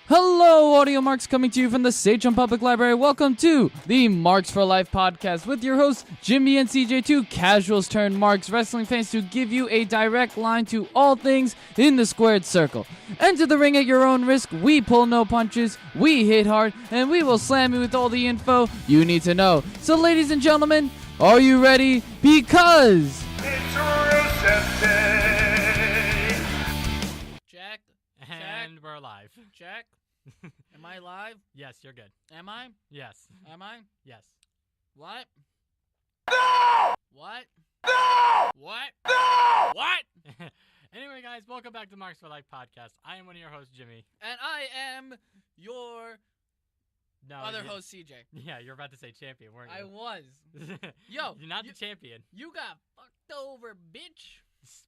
Hello, audio marks coming to you from the Sachem Public Library. Welcome to the Marks for Life podcast with your hosts, Jimmy and CJ, two casuals turned Marks wrestling fans to give you a direct line to all things in the squared circle. Enter the ring at your own risk. We pull no punches, we hit hard, and we will slam you with all the info you need to know. So, ladies and gentlemen, are you ready? Because it's Rusev Day! Check. And we're live. Check. Am I live? Yes, you're good. Am I? Yes. Am I? Yes. What? No! What? No! What? No! What? Anyway, guys, welcome back to Marks for Life podcast. I am one of your hosts, Jimmy. And I am your other host, CJ. Yeah, you're about to say champion, weren't I you? was. Yo, you're not the champion. You got fucked over, bitch.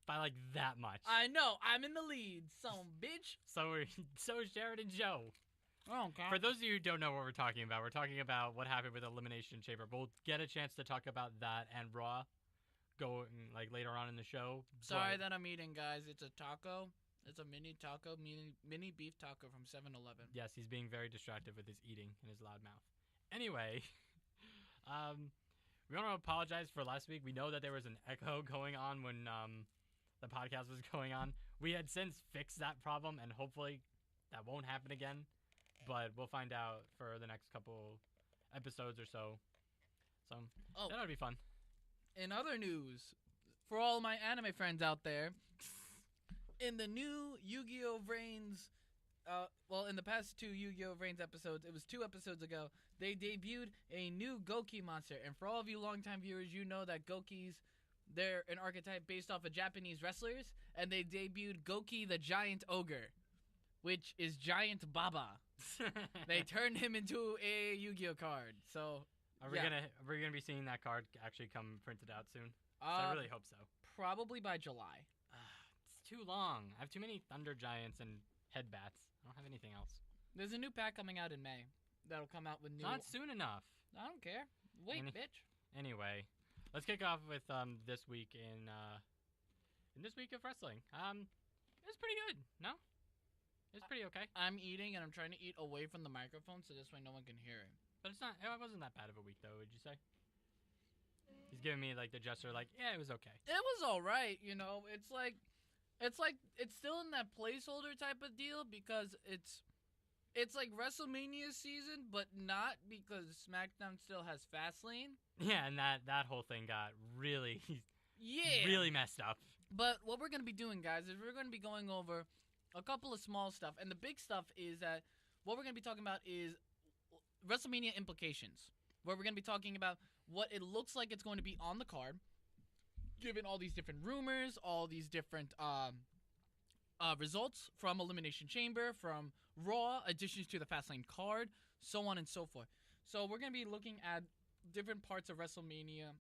By like that much. I know. I'm in the lead, son bitch. So is Jared and Joe. Oh, okay. For those of you who don't know what we're talking about what happened with Elimination Chamber. We'll get a chance to talk about that and Raw going like later on in the show. Sorry that I'm eating, guys. It's a taco. It's a mini taco, mini beef taco from 7-Eleven. Yes, he's being very distracted with his eating and his loud mouth. Anyway, we want to apologize for last week. We know that there was an echo going on when the podcast was going on. We had since fixed that problem, and hopefully that won't happen again. But we'll find out for the next couple episodes or so. So that'll be fun. In other news, for all my anime friends out there, in the new Yu-Gi-Oh! Reigns, in the past two Yu-Gi-Oh! Reigns episodes, it was 2 episodes ago, they debuted a new Goki monster. And for all of you longtime viewers, you know that Gokis, they're an archetype based off of Japanese wrestlers, and they debuted Goki the Giant Ogre, which is Giant Baba. They turned him into a Yu-Gi-Oh! Card. So, Are we gonna be seeing that card actually come printed out soon? I really hope so. Probably by July. It's too long. I have too many Thunder Giants and Headbats. I don't have anything else. There's a new pack coming out in May that'll come out with new. Not soon enough. I don't care. Wait, bitch. Anyway, let's kick off with this week in this week of wrestling. It was pretty good. No, it was pretty okay. I'm eating and I'm trying to eat away from the microphone so this way no one can hear it. But it's not. It wasn't that bad of a week though. Would you say? He's giving me like the gesture, like yeah, it was okay. It was all right. You know, it's still in that placeholder type of deal because it's like WrestleMania season, but not because SmackDown still has Fastlane. Yeah, and that whole thing got really really messed up. But what we're going to be doing, guys, is we're going to be going over a couple of small stuff. And the big stuff is that what we're going to be talking about is WrestleMania implications, where we're going to be talking about what it looks like it's going to be on the card, given all these different rumors, all these different results from Elimination Chamber, from Raw, additions to the Fastlane card, so on and so forth. So we're going to be looking at different parts of WrestleMania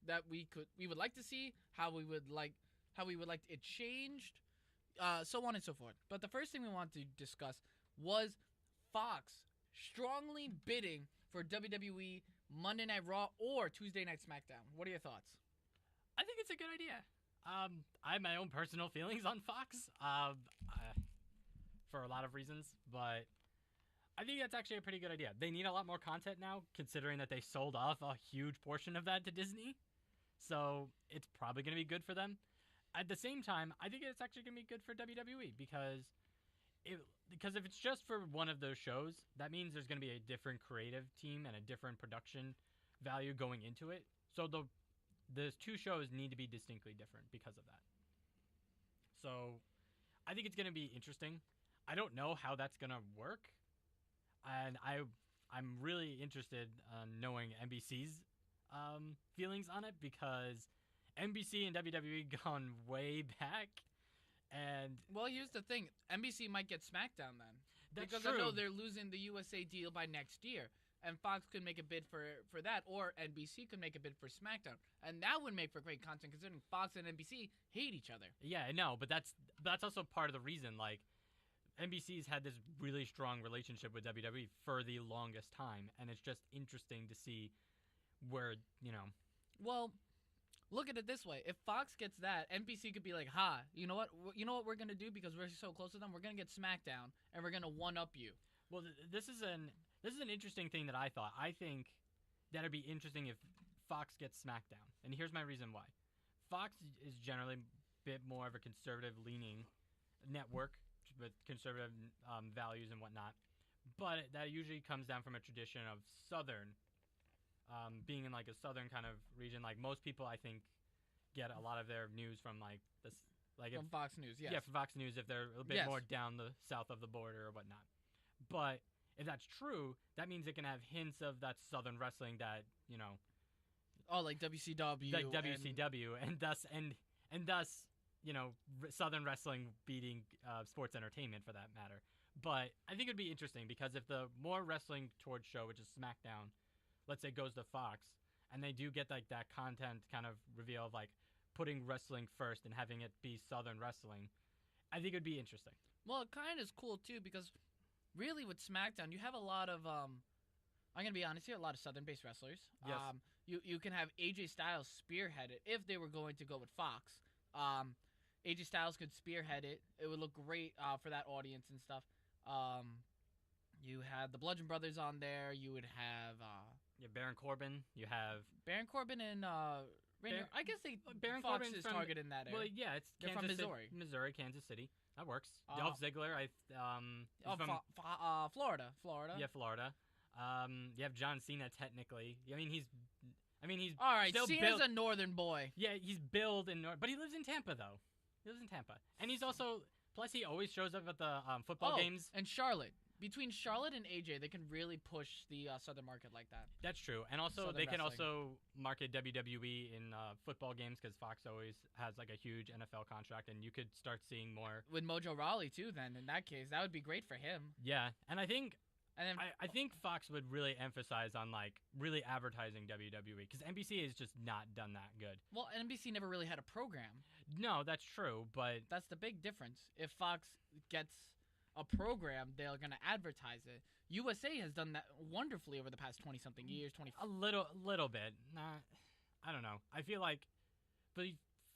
that we would like to see, how we would like it changed, so on and so forth. But the first thing we want to discuss was Fox strongly bidding for WWE Monday Night Raw or Tuesday Night SmackDown. What are your thoughts? I think it's a good idea. I have my own personal feelings on Fox, for a lot of reasons, but I think that's actually a pretty good idea. They need a lot more content now, considering that they sold off a huge portion of that to Disney. So it's probably going to be good for them. At the same time, I think it's actually going to be good for WWE because if it's just for one of those shows, that means there's going to be a different creative team and a different production value going into it. So those two shows need to be distinctly different because of that. So I think it's going to be interesting. I don't know how that's going to work. And I'm really interested in knowing NBC's feelings on it because NBC and WWE gone way back. And well, here's the thing. NBC might get SmackDown then. That's because true. I know they're losing the USA deal by next year. And Fox could make a bid for that, or NBC could make a bid for SmackDown. And that would make for great content considering Fox and NBC hate each other. Yeah, I know, but that's also part of the reason. Like, NBC's had this really strong relationship with WWE for the longest time, and it's just interesting to see where, Well, look at it this way: if Fox gets that, NBC could be like, "Ha, you know what? You know what we're gonna do because we're so close to them. We're gonna get SmackDown and we're gonna one up you." Well, this is an interesting thing that I thought. I think that'd be interesting if Fox gets SmackDown, and here's my reason why. Fox is generally a bit more of a conservative-leaning network with conservative values and whatnot, but that usually comes down from a tradition of Southern, being in like a Southern kind of region. Like most people, I think, get a lot of their news from like this, like From Fox News, yes. yeah, from Fox News if they're a bit Yes. more down the south of the border or whatnot. But if that's true, that means it can have hints of that Southern wrestling that Oh, like WCW. like WCW, and thus Southern wrestling beating sports entertainment for that matter. But I think it'd be interesting because if the more wrestling towards show, which is SmackDown, let's say goes to Fox, and they do get like that content kind of reveal of like putting wrestling first and having it be Southern wrestling, I think it'd be interesting. Well, it kind of is cool too because really with SmackDown, you have a lot of I'm gonna be honest here, a lot of Southern-based wrestlers. Yes. You can have AJ Styles spearhead it if they were going to go with Fox. AJ Styles could spearhead it. It would look great for that audience and stuff. You had the Bludgeon Brothers on there. You would have You have Baron Corbin. You have Baron Corbin and Rainier. I guess Baron Fox Corbin's is from- targeted in that area. well, yeah, it's They're Kansas from Missouri. Missouri, Kansas City. That works. Dolph Ziggler, he's from Florida. yeah, Florida. You have John Cena technically. I mean, he's All right, still Cena's built- a northern boy. Yeah, he's billed in North, but he lives in Tampa though. He lives in Tampa, and he's also plus he always shows up at the football games. And Charlotte. Between Charlotte and AJ, they can really push the Southern market like that. That's true, and also Southern they can wrestling. also market WWE in football games because Fox always has like a huge NFL contract, and you could start seeing more. With Mojo Rawley, too, then, in that case. That would be great for him. Yeah, and I think And then, I think Fox would really emphasize on like really advertising WWE because NBC has just not done that good. well, NBC never really had a program. No, that's true, but That's the big difference. If Fox gets a program, they're going to advertise it. USA has done that wonderfully over the past 20-something years, a little bit. Nah, I don't know. I feel like, but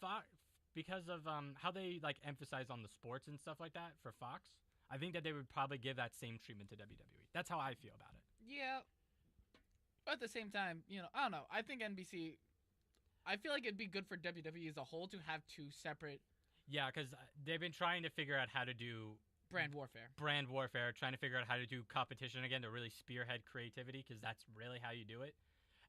Fox, because of how they like emphasize on the sports and stuff like that for Fox, I think that they would probably give that same treatment to WWE. That's how I feel about it. Yeah. But at the same time, I don't know. I think NBC, I feel like it'd be good for WWE as a whole to have two separate Yeah, because they've been trying to figure out how to do brand warfare. brand warfare, trying to figure out how to do competition again to really spearhead creativity because that's really how you do it.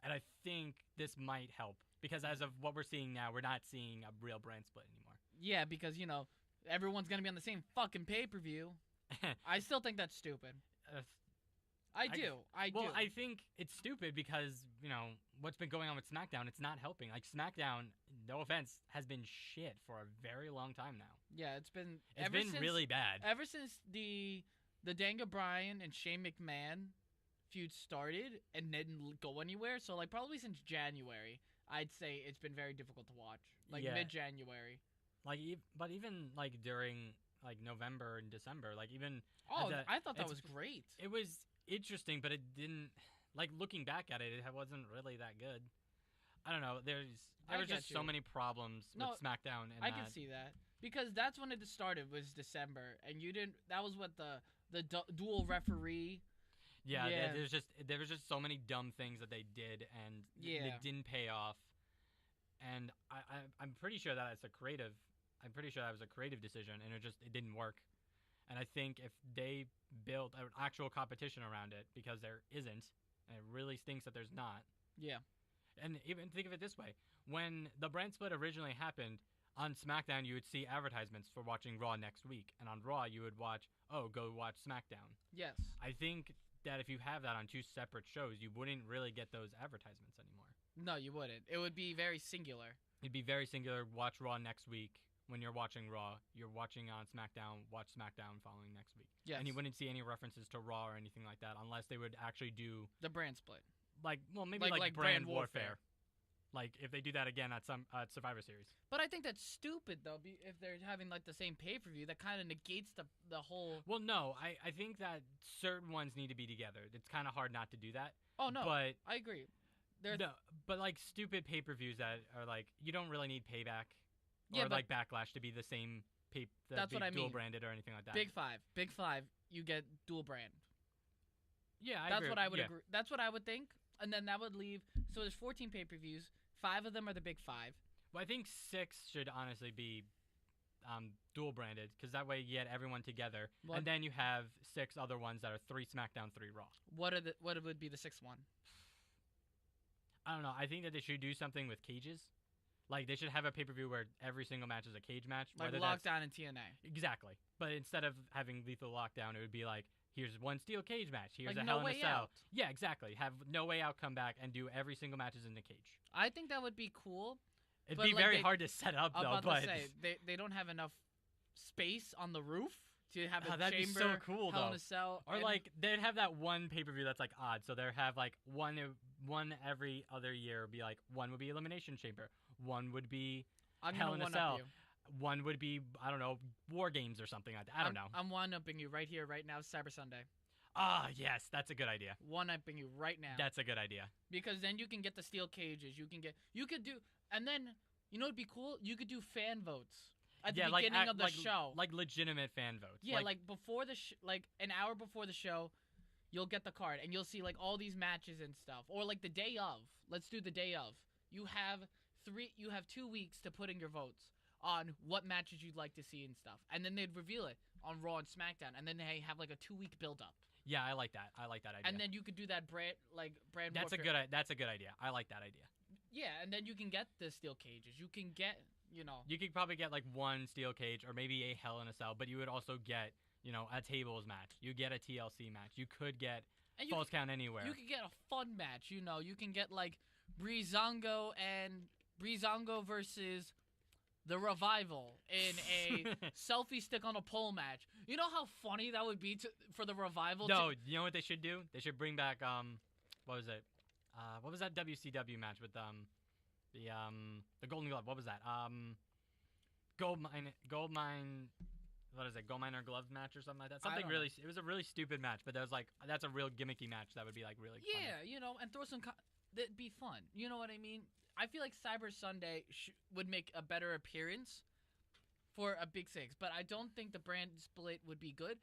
And I think this might help because as of what we're seeing now, we're not seeing a real brand split anymore. Yeah, because, everyone's going to be on the same fucking pay-per-view. I still think that's stupid. I do. Well, I think it's stupid because, what's been going on with SmackDown, it's not helping. Like, SmackDown, no offense, has been shit for a very long time now. Yeah, it's been really bad. Ever since the Daniel Bryan and Shane McMahon feud started and didn't go anywhere, so, like, probably since January, I'd say it's been very difficult to watch. Like, Yeah. mid-January. Like, but even, like, during, like, November and December, like, even... Oh, the- I thought that it's- was great. It was interesting, but it didn't... Like, looking back at it, it wasn't really that good. I don't know. There I was get just so you. many problems No, with SmackDown. And I can see that. Because that's when it started, was December, and you didn't... That was what the dual referee... Yeah, Yeah. there was just so many dumb things that they did, and Yeah. it didn't pay off. And I'm pretty sure that it's a creative. I'm pretty sure that was a creative decision, and it didn't work. And I think if they built an actual competition around it, because there isn't, and it really stinks that there's not. Yeah. And even think of it this way: when the brand split originally happened on SmackDown, you would see advertisements for watching Raw next week, and on Raw you would watch, go watch SmackDown. Yes. I think that if you have that on two separate shows, you wouldn't really get those advertisements anymore. No, you wouldn't. It would be very singular. It'd be very singular. Watch Raw next week. When you're watching Raw, you're watching on SmackDown. Watch SmackDown following next week. Yes. And you wouldn't see any references to Raw or anything like that unless they would actually do The brand split. maybe Like brand brand warfare. warfare. Like if they do that again at some Survivor Series. But I think that's stupid, though, if they're having, like, the same pay-per-view. That kind of negates the whole... Well, no, I think that certain ones need to be together. It's kind of hard not to do that. Oh, no. But I agree. No, but like stupid pay-per-views that are like you don't really need Payback Yeah, or but- like Backlash to be the same That's what I dual mean. branded or anything like that. Big Five, you get dual brand. Yeah, I That's agree. what I would yeah. agree. That's what I would think, and then that would leave. So there's 14 pay-per-views. 5 of them are the Big Five. Well, I think 6 should honestly be dual branded because that way you get everyone together, Well- and then you have 6 other ones that are 3 SmackDown, 3 Raw. What would be the 6th one? I don't know. I think that they should do something with cages. Like they should have a pay-per-view where every single match is a cage match. Like whether that's- Lockdown and TNA. Exactly. But instead of having Lethal Lockdown, it would be like, here's one steel cage match. Here's Like a No Hell in a Way Cell. Out. Yeah, exactly. Have No Way Out come back and do every single matches in the cage. I think that would be cool. It'd But, be like, very they- hard to set up, I'm though. about But to say they don't have enough space on the roof to have a that'd be chamber. so cool, Hell in though. a Cell. or and- like they'd have that one pay-per-view that's like odd. So they'd have like one every other year. Be like one would be Elimination Chamber. One would be I'm Hell gonna in a one Cell. up you. One would be I don't know War Games or something like that. I don't know. I'm one upping you right here, right now. Cyber Sunday. Ah, yes, that's a good idea. One upping you right now. That's a good idea. Because then you can get the steel cages. You could do, and then you know what'd be cool? You could do fan votes at the beginning of the show. like legitimate fan votes. Yeah, like before the like an hour before the show, you'll get the card and you'll see like all these matches and stuff. Or like the day of. Let's do the day of. You have 2 weeks to put in your votes on what matches you'd like to see and stuff. And then they'd reveal it on Raw and SmackDown, and then they have like a 2-week build up. Yeah, I like that. I like that idea. And then you could do that brand that's a warfare. good idea. I like that idea. Yeah, and then you can get the steel cages. You can get, You could probably get like one steel cage or maybe a Hell in a Cell, but you would also get, a tables match. You get a TLC match. You could get and Falls Count Anywhere. You could get a fun match. You can get like Breezango versus the Revival in a selfie stick on a pole match. You know how funny that would be for the Revival? No, you know what they should do? They should bring back what was it? What was that WCW match with the Golden Glove? What was that? Gold Mine. What is it? Gold Miner Gloves match or something like that. Something don't really. It was a really stupid match, but that was like that's a real gimmicky match that would be like really. Yeah, funny. and throw some. That'd be fun. You know what I mean? I feel like Cyber Sunday would make a better appearance for a Big Six, but I don't think the brand split would be good.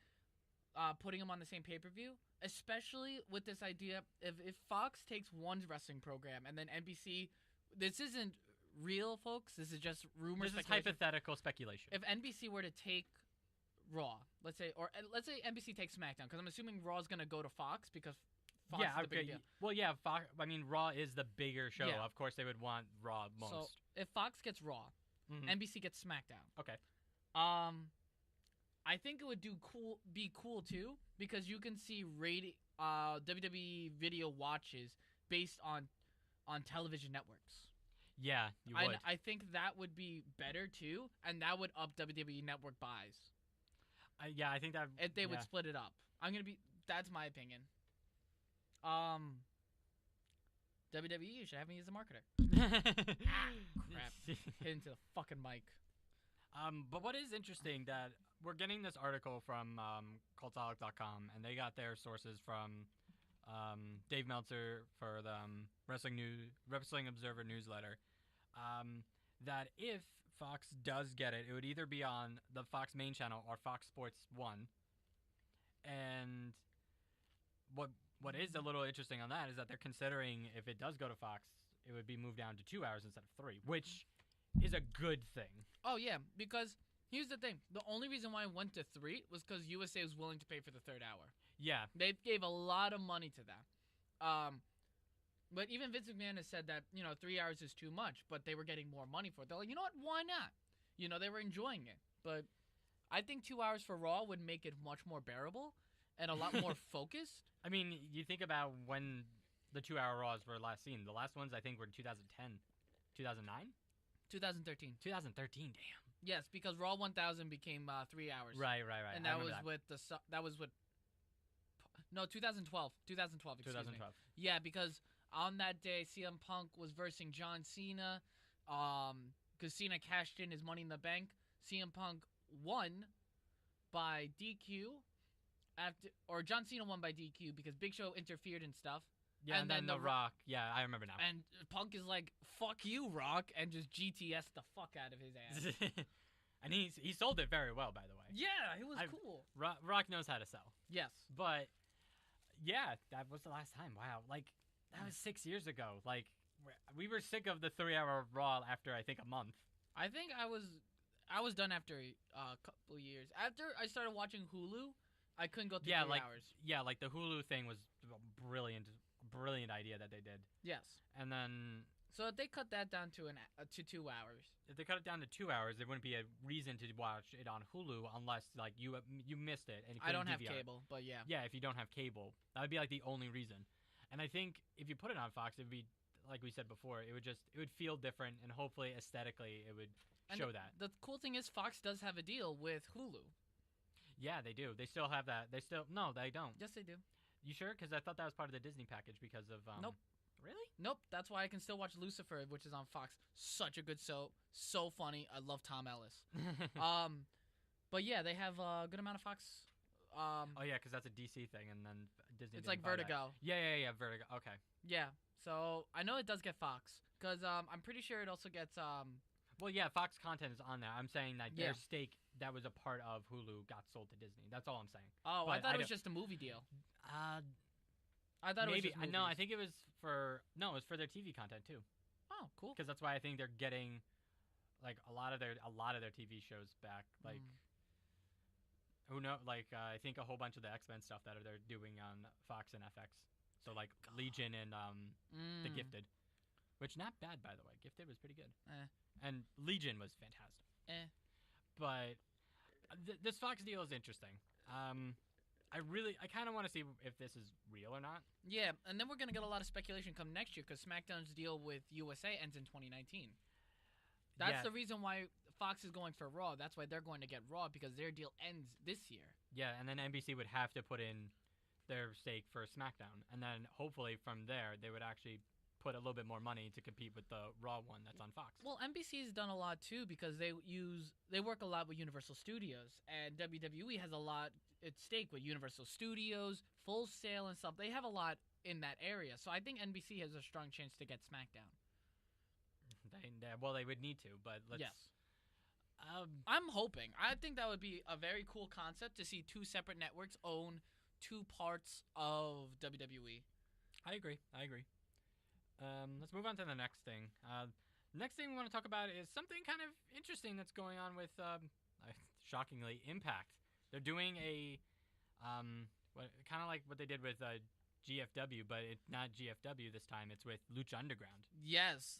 Putting them on the same pay-per-view, especially with this idea if Fox takes one wrestling program and then NBC, this isn't real, folks. This is just rumors. This is hypothetical speculation. If NBC were to take Raw, let's say NBC takes SmackDown, because I'm assuming Raw is gonna go to Fox because Fox is the big deal. Well, yeah, Fox. I mean, Raw is the bigger show. Yeah. Of course, they would want Raw most. So if Fox gets Raw, Mhm. NBC gets SmackDown. Okay. I think it would be cool too, because you can see WWE video watches based on television networks. Yeah, you would. I think that would be better too, and that would up WWE network buys Yeah, I think that. if they would yeah. split it up. That's my opinion. WWE should have me as a marketer. Crap. Hit into the fucking mic. But what is interesting that we're getting this article from Cultaholic.com, and they got their sources from Dave Meltzer for the Wrestling Observer newsletter. That if Fox does get it, it would either be on the Fox main channel or Fox Sports 1. And what is a little interesting on that is that they're considering if it does go to Fox, it would be moved down to 2 hours instead of 3, which is a good thing. Oh, yeah, because here's the thing. The only reason why I went to 3 was because USA was willing to pay for the third hour. Yeah. They gave a lot of money to that. But even Vince McMahon has said that, 3 hours is too much, but they were getting more money for it. They're like, you know what? Why not? They were enjoying it. But I think 2 hours for Raw would make it much more bearable and a lot more focused. I mean, you think about when the 2-hour Raws were last seen. The last ones, I think, were 2010. 2009? 2013. 2013, damn. Yes, because Raw 1000 became 3 hours. Right. And I that remember was with that was with. No, 2012. 2012. Excuse 2012. me. Yeah, because on that day, CM Punk was versing John Cena. Because Cena cashed in his Money in the Bank. CM Punk won by DQ. John Cena won by DQ because Big Show interfered and stuff. Yeah, and then The Rock. Yeah, I remember now. And Punk is like, "Fuck you, Rock," and just GTS the fuck out of his ass. And he sold it very well, by the way. Yeah, it was cool. Rock knows how to sell. Yes. But yeah, that was the last time. Wow, like that was 6 years ago. Like we were sick of the 3-hour Raw after I think a month. I think I was done after a couple years. After I started watching Hulu, I couldn't go through 3 hours. Yeah, like the Hulu thing was a brilliant idea that they did. Yes. And then so if they cut that down to 2 hours. If they cut it down to 2 hours, there wouldn't be a reason to watch it on Hulu unless like you missed it and you I don't have DVR. cable, but yeah. Yeah, if you don't have cable, that would be like the only reason. And I think if you put it on Fox, it would be like we said before. It would feel different, and hopefully aesthetically, it would show that. The cool thing is Fox does have a deal with Hulu. Yeah, they do. They still have that. No, they don't. Yes, they do. You sure? Because I thought that was part of the Disney package because of Nope. Really? Nope. That's why I can still watch Lucifer, which is on Fox. Such a good soap. So funny. I love Tom Ellis. But yeah, they have a good amount of Fox. Oh yeah, because that's a DC thing, and then Disney. It's like Vertigo. Yeah, Vertigo. Okay. Yeah. So I know it does get Fox because I'm pretty sure it also gets Well, yeah, Fox content is on there. I'm saying that Yeah. their stake that was a part of Hulu got sold to Disney. That's all I'm saying. Oh, But I thought I it was don't- just a movie deal. I thought maybe it was just no. I movies. think it was for their TV content too. Oh, cool. Because that's why I think they're getting like a lot of their TV shows back. Like who know? Like I think a whole bunch of the X-Men stuff that they're doing on Fox and FX. So like Legion and The Gifted, which not bad by the way. Gifted was pretty good. And Legion was fantastic. But this Fox deal is interesting. I kind of want to see if this is real or not. Yeah, and then we're gonna get a lot of speculation come next year because SmackDown's deal with USA ends in 2019. That's the reason why Fox is going for Raw. That's why they're going to get Raw because their deal ends this year. Yeah, and then NBC would have to put in their stake for SmackDown, and then hopefully from there they would actually put a little bit more money to compete with the Raw one that's on Fox. Well, NBC's done a lot too because they work a lot with Universal Studios, and WWE has a lot at stake with Universal Studios, Full Sail and stuff. They have a lot in that area, so I think NBC has a strong chance to get SmackDown. Well, they would need to, but let's. Yes. I'm hoping. I think that would be a very cool concept to see two separate networks own two parts of WWE. I agree. Let's move on to the next thing. Next thing we want to talk about is something kind of interesting that's going on with, shockingly, Impact. They're doing a, kind of like what they did with GFW, but it's not GFW this time. It's with Lucha Underground. Yes.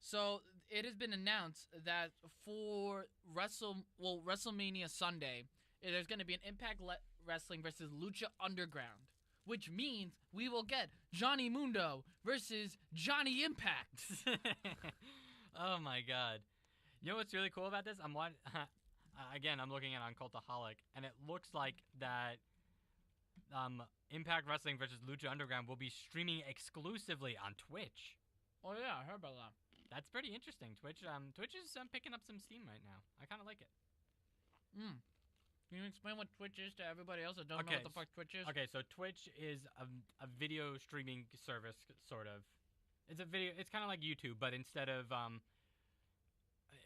So it has been announced that for WrestleMania Sunday, there's going to be an Impact Wrestling versus Lucha Underground, which means we will get Johnny Mundo versus Johnny Impact. Oh my God! You know what's really cool about this? I'm looking at it on Cultaholic, and it looks like that Impact Wrestling versus Lucha Underground will be streaming exclusively on Twitch. Oh yeah, I heard about that. That's pretty interesting. Twitch is picking up some steam right now. I kind of like it. Can you explain what Twitch is to everybody else that don't know what the fuck Twitch is? Okay, so Twitch is a video streaming service, sort of. It's kind of like YouTube, but instead of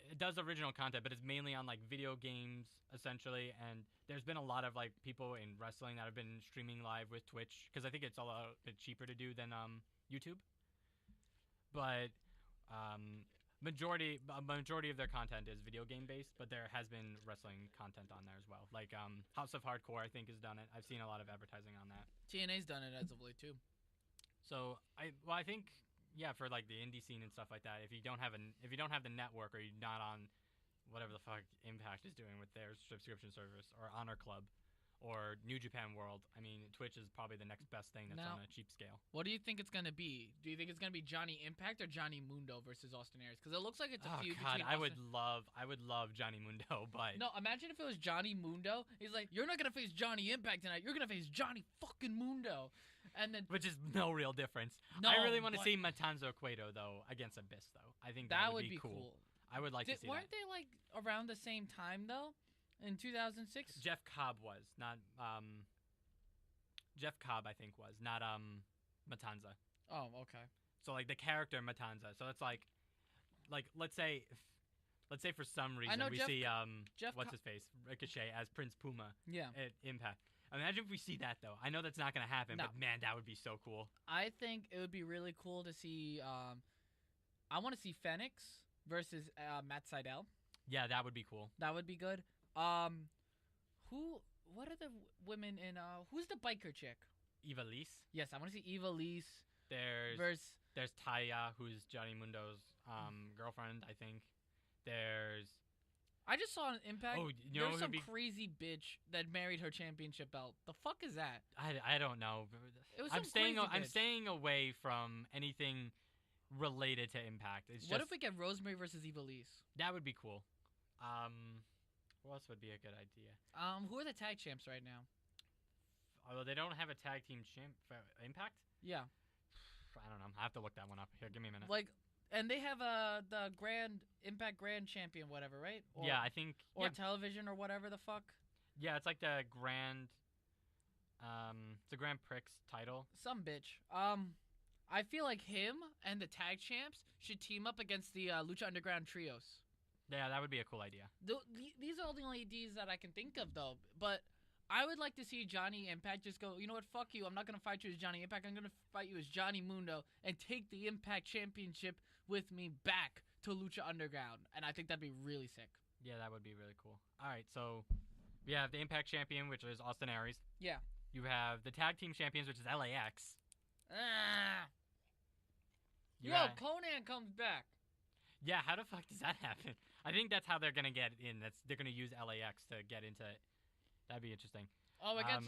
it does original content, but it's mainly on like video games essentially. And there's been a lot of like people in wrestling that have been streaming live with Twitch because I think it's a lot bit cheaper to do than YouTube. But majority of their content is video game based, but there has been wrestling content on there as well. Like House of Hardcore, I think, has done it. I've seen a lot of advertising on that. TNA's done it as of late too. So I think for like the indie scene and stuff like that, if you don't have the network or you're not on whatever the fuck Impact is doing with their subscription service or Honor Club or New Japan World, I mean, Twitch is probably the next best thing that's on a cheap scale. What do you think it's going to be? Do you think it's going to be Johnny Impact or Johnny Mundo versus Austin Aries? Because it looks like it's a feud between I would love Johnny Mundo, but... No, imagine if it was Johnny Mundo. He's like, you're not going to face Johnny Impact tonight. You're going to face Johnny fucking Mundo. And then... Which is no real difference. No, I really want to see Matanza Cueto, though, against Abyss, though. I think that would be cool. I would like to see weren't that. they, like, around the same time, though? In 2006? Jeff Cobb was, not Jeff Cobb I think was, not Matanza. Oh, okay. So like the character Matanza. So it's like let's say for some reason know we Jeff see Jeff what's Co- his face, Ricochet as Prince Puma Yeah. at Impact. Imagine if we see that though. I know that's not gonna happen, No. but man, that would be so cool. I think it would be really cool to see. I want to see Phoenix versus Matt Sydal. Yeah, that would be cool. That would be good. What are the women in? Who's the biker chick? Eva Lise. Yes, I want to see Eva Lise There's versus. Taya, who's Johnny Mundo's girlfriend, I think. There's I just saw an Impact. Oh, you there know was who'd some be- crazy bitch that married her championship belt. The fuck is that? I don't know. It was I'm some staying crazy I'm bitch. staying away from anything related to Impact. It's What just if we get Rosemary versus Eva Lise? that would be cool. What else would be a good idea? Who are the tag champs right now? Although they don't have a tag team champ for Impact. Yeah, I don't know. I have to look that one up. Here, give me a minute. like, and they have the Impact Grand Champion, whatever, right? Or, yeah, I think. or Yeah, television or whatever the fuck. yeah, it's like the Grand. It's a Grand Prix title. Some bitch. I feel like him and the tag champs should team up against the Lucha Underground trios. Yeah, that would be a cool idea. These are all the only ideas that I can think of, though. But I would like to see Johnny Impact just go, you know what, fuck you. I'm not going to fight you as Johnny Impact. I'm going to fight you as Johnny Mundo and take the Impact Championship with me back to Lucha Underground. And I think that'd be really sick. Yeah, that would be really cool. All right, so we have the Impact Champion, which is Austin Aries. Yeah. You have the Tag Team Champions, which is LAX. You Yo, ha- Conan comes back. Yeah, how the fuck does that happen? I think that's how they're gonna get in. They're gonna use LAX to get into it. That'd be interesting. Oh, I guess,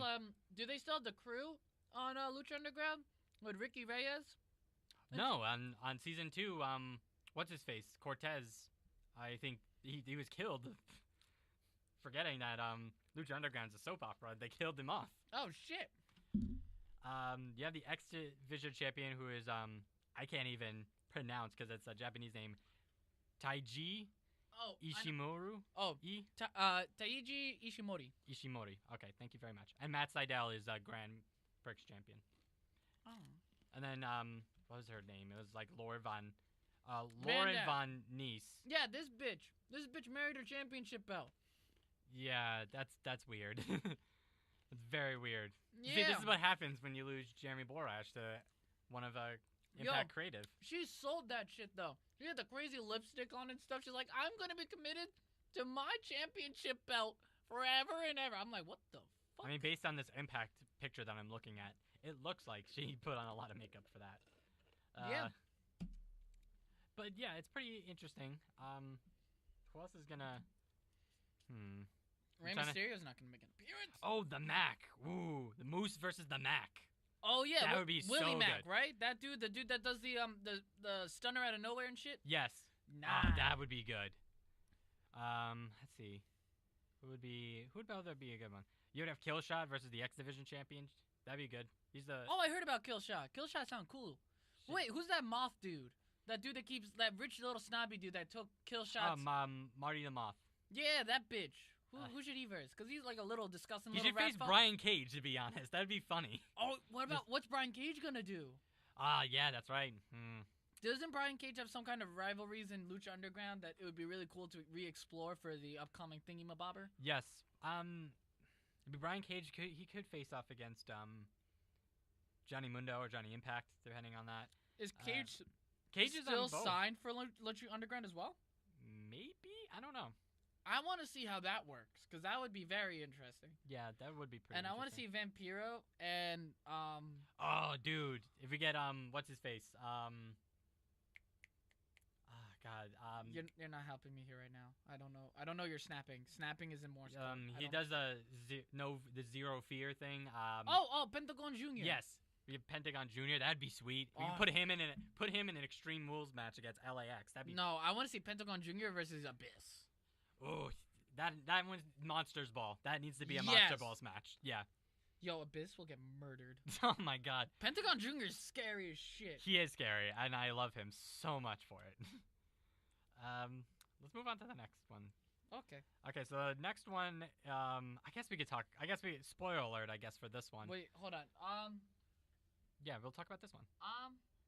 do they still have the crew on Lucha Underground with Ricky Reyes? No, on season 2, what's his face? Cortez. I think he was killed. Forgetting that Lucha Underground's a soap opera. They killed him off. Oh, shit. You have the X Division champion, who is I can't even pronounce because it's a Japanese name. Taiji Oh, Ishimori. Taiji Ishimori. Ishimori. Okay, thank you very much. And Matt Sydal is a Grand Prix champion. Oh. And then what was her name? It was like Lauren Van Von Nice. Yeah, this bitch. This bitch married her championship belt. Yeah, that's weird. It's very weird. Yeah. See, this is what happens when you lose Jeremy Borash to one of Impact Creative. She sold that shit, though. She had the crazy lipstick on and stuff. She's like, I'm going to be committed to my championship belt forever and ever. I'm like, what the fuck? I mean, based on this Impact picture that I'm looking at, it looks like she put on a lot of makeup for that. Yeah. But yeah, it's pretty interesting. Who else is gonna? Rey Mysterio's not going to make an appearance. Oh, the Mac. Ooh, the Moose versus the Mac. Oh, yeah. That would be Willie so Mack, good. right? The dude that does the stunner out of nowhere and shit? Yes. Nah. That would be good. Let's see. Who would be a good one? You would have Killshot versus the X Division champion. That'd be good. He's the Oh, I heard about Killshot. Killshot sound cool. Shit. Wait, who's that moth dude? That dude that keeps that rich little snobby dude that took Killshot's. Marty the Moth. Yeah, that bitch. Who should he verse? Because he's like a little disgusting He little should rat face fuck. Brian Cage, to be honest. That'd be funny. Oh, what's Brian Cage gonna do? Yeah, that's right. Doesn't Brian Cage have some kind of rivalries in Lucha Underground that it would be really cool to re-explore for the upcoming thingy-mabobber? Yes. Brian Cage he could face off against Johnny Mundo or Johnny Impact, depending on that. Is Cage Cage is still on both. signed for Lucha Underground as well? Maybe? I don't know. I want to see how that works, because that would be very interesting. Yeah, that would be pretty And I want to see Vampiro and Oh, dude. If we get what's his face? God. You're not helping me here right now. I don't know you're snapping. Snapping is in Morse code. He does the zero fear thing. Pentagon Jr. Yes. We have Pentagon Jr. That'd be sweet. We can Oh. put him in an Extreme Rules match against LAX. That'd be No, I want to see Pentagon Jr. versus Abyss. Oh, that one's Monsters Ball. That needs to be a Monster Yes. Balls match. Yeah. Yo, Abyss will get murdered. Oh my God. Pentagon Jr. is scary as shit. He is scary, and I love him so much for it. Let's move on to the next one. Okay. Okay, so the next one, I guess we could talk. Spoiler alert, I guess, for this one. Wait, hold on. Yeah, we'll talk about this one.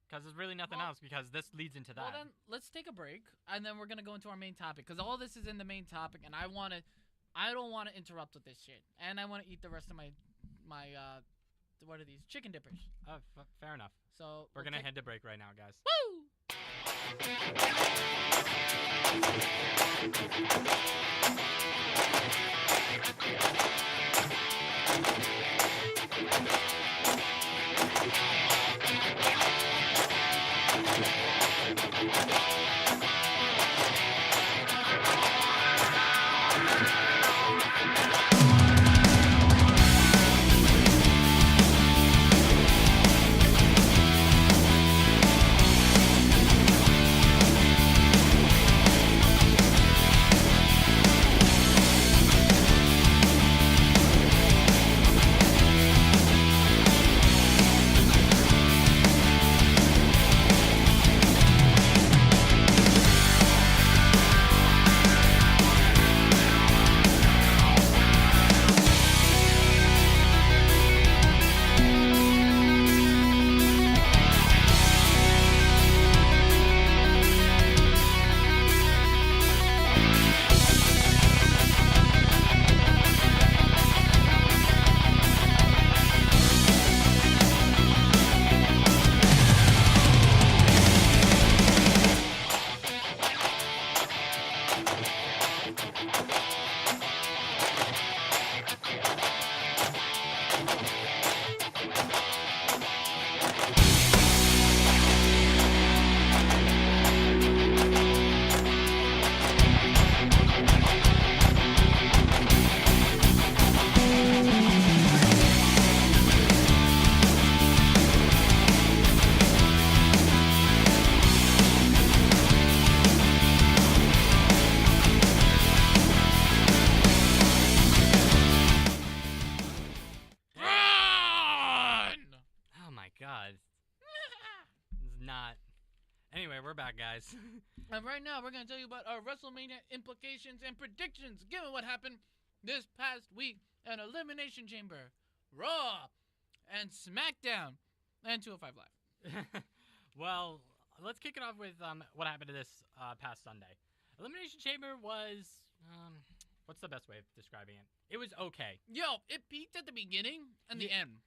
Because there's really nothing else, because this leads into that. Well, then let's take a break, and then we're gonna go into our main topic, because all this is in the main topic, and I don't want to interrupt with this shit, and I want to eat the rest of my what are these chicken dippers? Fair enough. So we're gonna head to break right now, guys. Anyway, we're back, guys. And right now, we're going to tell you about our WrestleMania implications and predictions, given what happened this past week at Elimination Chamber, Raw, and Smackdown, and 205 Live. Well, let's kick it off with what happened to this past Sunday. Elimination Chamber was, what's the best way of describing it? It was okay. Yo, it peaked at the beginning and the end.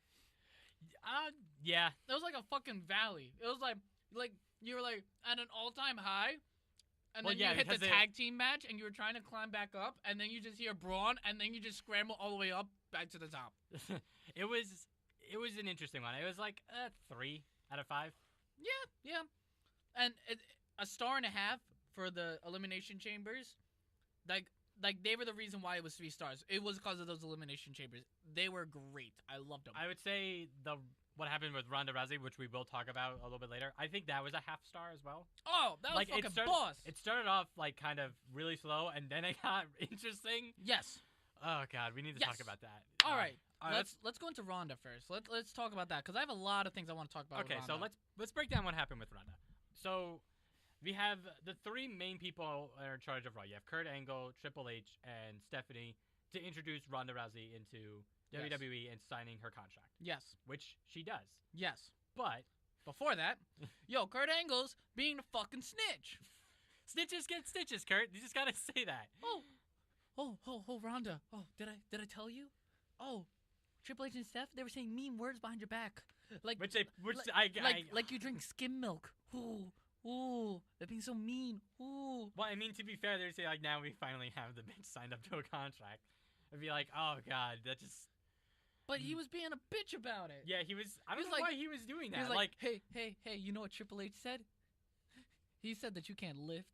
Yeah. It was like a fucking valley. It was like you were like at an all-time high, and then you hit the tag team match, and you were trying to climb back up, and then you just hear Braun, and then you just scramble all the way up back to the top. It was an interesting one. It was like 3 out of 5. Yeah. And a star and a half for the Elimination Chambers. Like they were the reason why it was 3 stars. It was because of those Elimination Chambers. They were great. I loved them. I would say what happened with Ronda Rousey, which we will talk about a little bit later, I think that was a half star as well. Oh, that was fucking boss. It started off like kind of really slow, and then it got interesting. Yes. Oh god, we need to talk about that. All right. Let's go into Ronda first. Let's talk about that because I have a lot of things I want to talk about. Okay, with so Ronda. let's break down what happened with Ronda. So we have the 3 main people that are in charge of Raw. You have Kurt Angle, Triple H, and Stephanie to introduce Ronda Rousey into WWE and signing her contract. Yes. Which she does. Yes. But before that, Kurt Angle's being a fucking snitch. Snitches get stitches, Kurt. You just gotta say that. Oh, Ronda. Oh, did I tell you? Oh, Triple H and Steph, they were saying mean words behind your back. Like you drink skim milk. Ooh, they're being so mean. Ooh. Well, I mean, to be fair, they say like now we finally have the bitch signed up to a contract. I'd be like, oh god, that just. But he was being a bitch about it. Yeah, he was. I don't know why he was doing that. He was like, hey, you know what Triple H said? He said that you can't lift.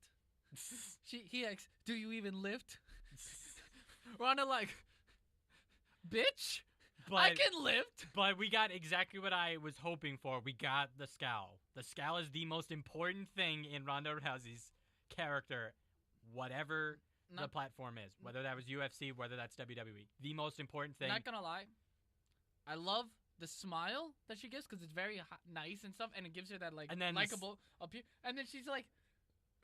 He asked, do you even lift? Ronda like, bitch, I can lift. But we got exactly what I was hoping for. We got the scowl. The scowl is the most important thing in Ronda Rousey's character, whatever the platform is. Whether that was UFC, whether that's WWE. The most important thing. Not gonna lie, I love the smile that she gives because it's very nice and stuff, and it gives her that like likable appeal. And then she's like,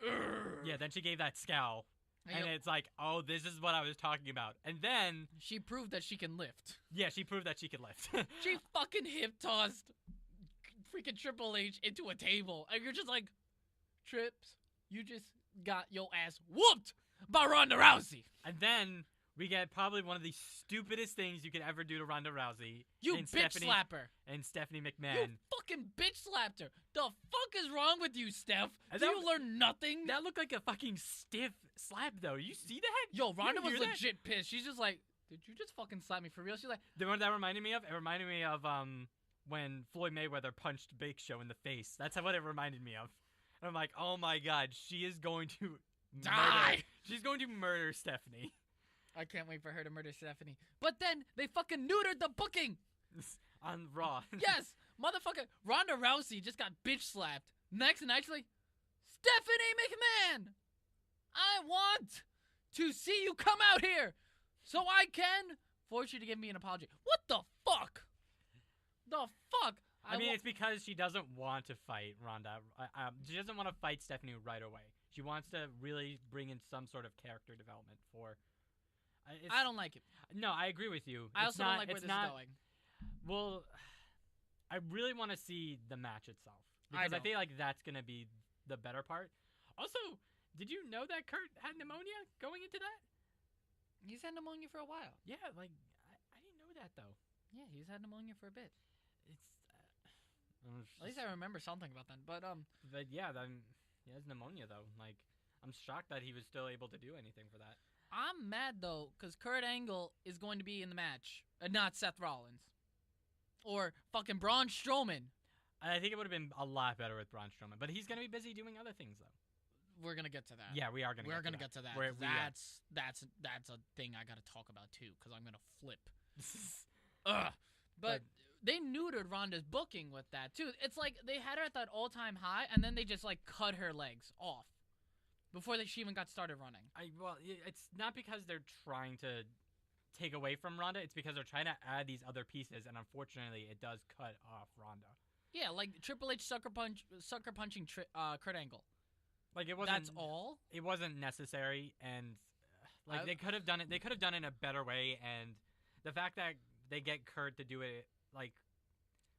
urgh. Yeah, then she gave that scowl. And it's like, oh, this is what I was talking about. And then she proved that she can lift. Yeah, she proved that she could lift. She fucking hip tossed freaking Triple H into a table, and you're just like, Trips, you just got your ass whooped by Ronda Rousey. And then we get probably one of the stupidest things you could ever do to Ronda Rousey. You and bitch slapper. And Stephanie McMahon. You fucking bitch slapped her. The fuck is wrong with you, Steph? And Do that you learn nothing? That looked like a fucking stiff slap, though. You see that? Yo, Ronda was hear that? legit pissed. She's just like, did you just fucking slap me for real? She's like, You know what that reminded me of? It reminded me of when Floyd Mayweather punched Big Show in the face. That's what it reminded me of. And I'm like, oh my god, she is going to Die! She's going to murder Stephanie. I can't wait for her to murder Stephanie. But then they fucking neutered the booking. On Raw. Yes, motherfucker. Ronda Rousey just got bitch slapped. Next night, she's like, Stephanie McMahon, I want to see you come out here so I can force you to give me an apology. What the fuck? The fuck? I mean, it's because she doesn't want to fight Ronda. She doesn't want to fight Stephanie right away. She wants to really bring in some sort of character development for. I don't like it. No, I agree with you. I also don't like where this is going. Well, I really want to see the match itself because I feel like that's gonna be the better part. Also, did you know that Kurt had pneumonia going into that? He's had pneumonia for a while. Yeah, like I didn't know that though. Yeah, he's had pneumonia for a bit. It's At least I remember something about that. But yeah, he has pneumonia though. Like I'm shocked that he was still able to do anything for that. I'm mad though because Kurt Angle is going to be in the match, not Seth Rollins or fucking Braun Strowman. I think it would have been a lot better with Braun Strowman, but he's gonna be busy doing other things though. We're gonna get to that. Yeah, we are gonna. We're gonna get to that. That's a thing I gotta talk about too, because I'm gonna flip. Ugh. But they neutered Ronda's booking with that too. It's like they had her at that all-time high, and then they just like cut her legs off before she even got started running. Well, it's not because they're trying to take away from Ronda. It's because they're trying to add these other pieces, and unfortunately, it does cut off Ronda. Yeah, like Triple H sucker punching Kurt Angle. Like it wasn't. That's all. It wasn't necessary, and like they could have done it. They could have done it in a better way, and the fact that they get Kurt to do it, like,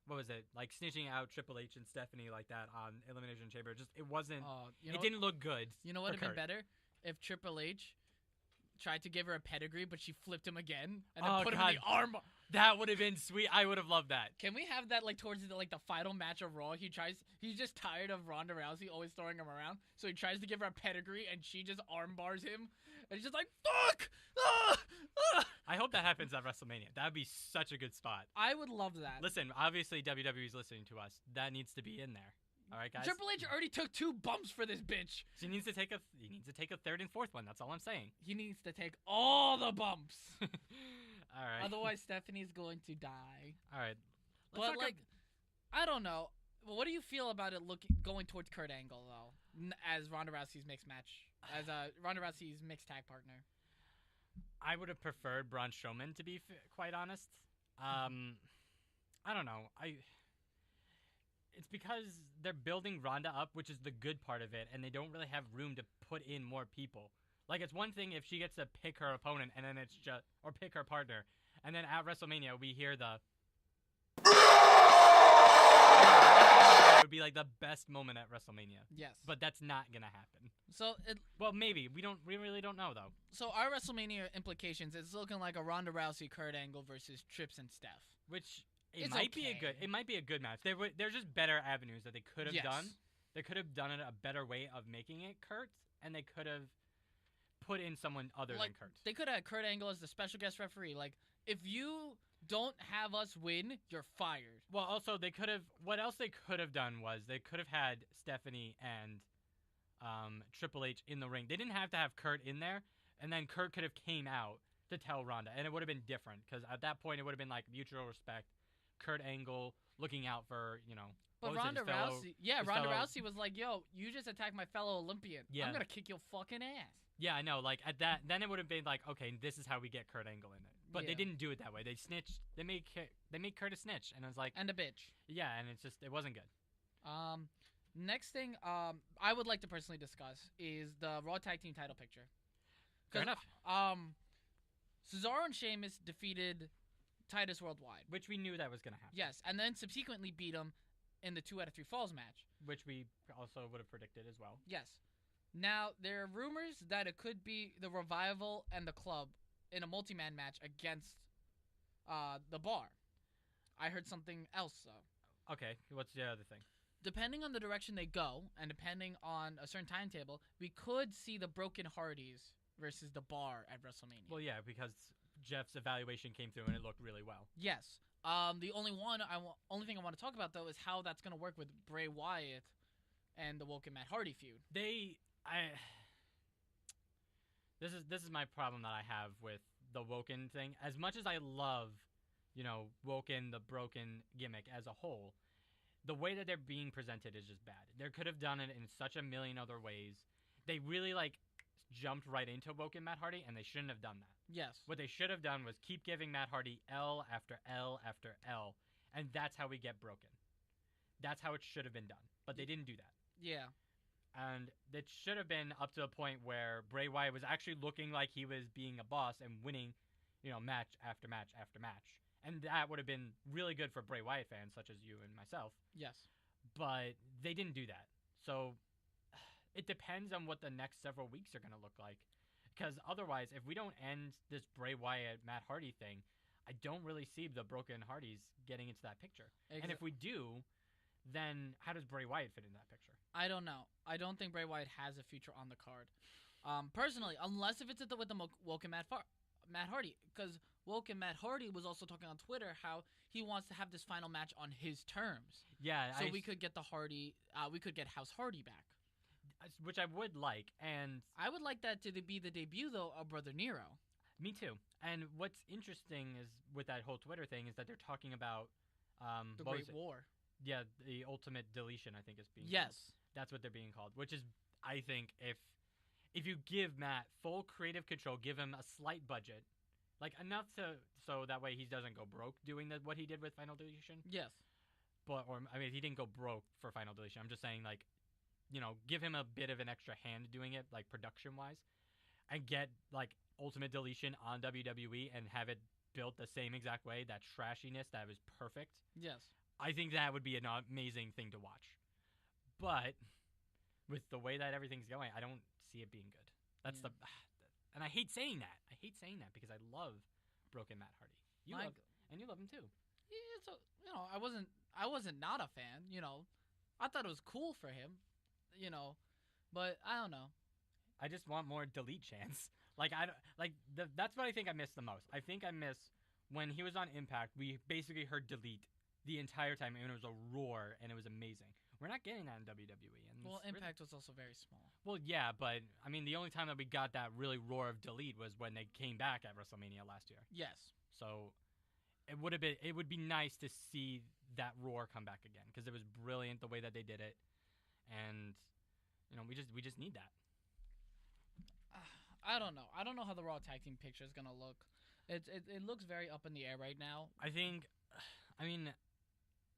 what was it? Like snitching out Triple H and Stephanie like that on Elimination Chamber. Just it wasn't. It didn't look good. You know what would have been better if Triple H tried to give her a pedigree, but she flipped him again and then put him in the arm. That would have been sweet. I would have loved that. Can we have that like towards the final match of Raw? He's just tired of Ronda Rousey always throwing him around, so he tries to give her a pedigree and she just arm bars him, and he's just like, fuck! I hope that happens at WrestleMania. That would be such a good spot. I would love that. Listen, obviously WWE's listening to us. That needs to be in there. All right, guys. Triple H already took 2 bumps for this bitch. He needs to take a third and fourth one. That's all I'm saying. He needs to take all the bumps. All right. Otherwise, Stephanie's going to die. All right. But like, I don't know. What do you feel about it going towards Kurt Angle though, as Ronda Rousey's mixed match, as Ronda Rousey's mixed tag partner? I would have preferred Braun Strowman, to be quite honest. I don't know. It's because they're building Ronda up, which is the good part of it, and they don't really have room to put in more people. Like, it's one thing if she gets to pick her opponent, and then it's just, or pick her partner, and then at WrestleMania we hear the. It would be like the best moment at WrestleMania. Yes. But that's not gonna happen. So well, maybe we really don't know though. So our WrestleMania implications, it's looking like a Ronda Rousey Kurt Angle versus Trips and Steph, which it might be a good match. There's just better avenues that they could have done. They could have done it a better way of making it Kurt, and they could have put in someone other than Kurt. They could have Kurt Angle as the special guest referee. Like, if you don't have us win, you're fired. Well, also what else they could have done was they could have had Stephanie and Triple H in the ring. They didn't have to have Kurt in there, and then Kurt could have came out to tell Ronda, and it would have been different because at that point it would have been like mutual respect. Kurt Angle looking out for, But Ronda Rousey was like, yo, you just attacked my fellow Olympian. Yeah. I'm going to kick your fucking ass. Yeah, I know. Like, at that, then it would have been like, okay, this is how we get Kurt Angle in it. But they didn't do it that way. They snitched. They made Kurt a snitch, and it was like. And a bitch. Yeah, and it wasn't good. Next thing, I would like to personally discuss is the Raw Tag Team title picture. Fair enough. Cesaro and Sheamus defeated Titus Worldwide. Which we knew that was going to happen. Yes, and then subsequently beat him in the 2 out of 3 falls match. Which we also would have predicted as well. Yes. Now, there are rumors that it could be the Revival and the Club in a multi-man match against the Bar. I heard something else, though. Okay, what's the other thing? Depending on the direction they go, and depending on a certain timetable, we could see the Broken Hardys versus the Bar at WrestleMania. Well, yeah, because Jeff's evaluation came through and it looked really well. Yes. The only only thing I want to talk about, though, is how that's going to work with Bray Wyatt and the Woken Matt Hardy feud. This is my problem that I have with the Woken thing. As much as I love, Woken, the Broken gimmick as a whole, the way that they're being presented is just bad. They could have done it in such a million other ways. They really, jumped right into Woken Matt Hardy, and they shouldn't have done that. Yes. What they should have done was keep giving Matt Hardy L after L after L, and that's how we get broken. That's how it should have been done. But they didn't do that. Yeah. And it should have been up to the point where Bray Wyatt was actually looking like he was being a boss and winning, match after match after match. And that would have been really good for Bray Wyatt fans, such as you and myself. Yes. But they didn't do that. So it depends on what the next several weeks are going to look like. Because otherwise, if we don't end this Bray Wyatt Matt Hardy thing, I don't really see the Broken Hardys getting into that picture. And if we do, then how does Bray Wyatt fit in that picture? I don't know. I don't think Bray Wyatt has a future on the card. Personally, unless if it's with the Woken Matt Hardy. Because Woken Matt Hardy was also talking on Twitter how he wants to have this final match on his terms. Yeah. So we could get we could get House Hardy back. Which I would like, and I would like that to be the debut, though, of Brother Nero. Me too. And what's interesting is with that whole Twitter thing is that they're talking about the Great War. Yeah, the Ultimate Deletion, I think is being Yes. called. That's what they're being called. Which is, I think, if you give Matt full creative control, give him a slight budget, enough so that way he doesn't go broke doing what he did with Final Deletion. Yes. He didn't go broke for Final Deletion. I'm just saying, give him a bit of an extra hand doing it, production-wise, and get, Ultimate Deletion on WWE and have it built the same exact way, that trashiness that was perfect. Yes. I think that would be an amazing thing to watch. But with the way that everything's going, I don't see it being good. That's and I hate saying that. I hate saying that because I love Broken Matt Hardy. You love him too. Yeah, so I wasn't not a fan, I thought it was cool for him, but I don't know. I just want more delete chance. That's what I think I miss the most. I think I miss when he was on Impact, we basically heard delete the entire time, and it was a roar, and it was amazing. We're not getting that in WWE. And Impact was also very small. Well, yeah, but, the only time that we got that really roar of delete was when they came back at WrestleMania last year. Yes. So it would be nice to see that roar come back again, because it was brilliant the way that they did it. And, we just need that. I don't know. I don't know how the Raw tag team picture is going to look. It looks very up in the air right now. I think,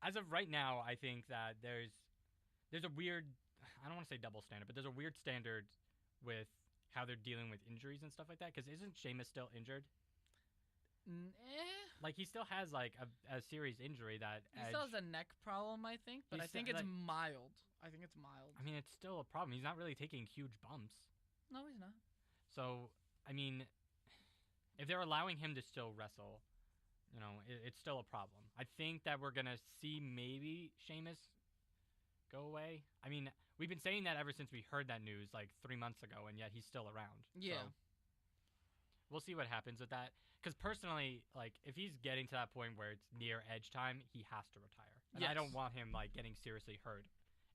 as of right now, I think that there's a weird, I don't want to say double standard, but there's a weird standard with how they're dealing with injuries and stuff like that. Because isn't Sheamus still injured? He still has a serious injury that he still has a neck problem, I think, but I think it's mild. I think it's mild. It's still a problem. He's not really taking huge bumps. No, he's not. So, if they're allowing him to still wrestle, it's still a problem. I think that we're going to see maybe Sheamus go away. We've been saying that ever since we heard that news 3 months ago, and yet he's still around. Yeah. So we'll see what happens with that. Because personally, if he's getting to that point where it's near edge time, he has to retire. And yes. I don't want him, getting seriously hurt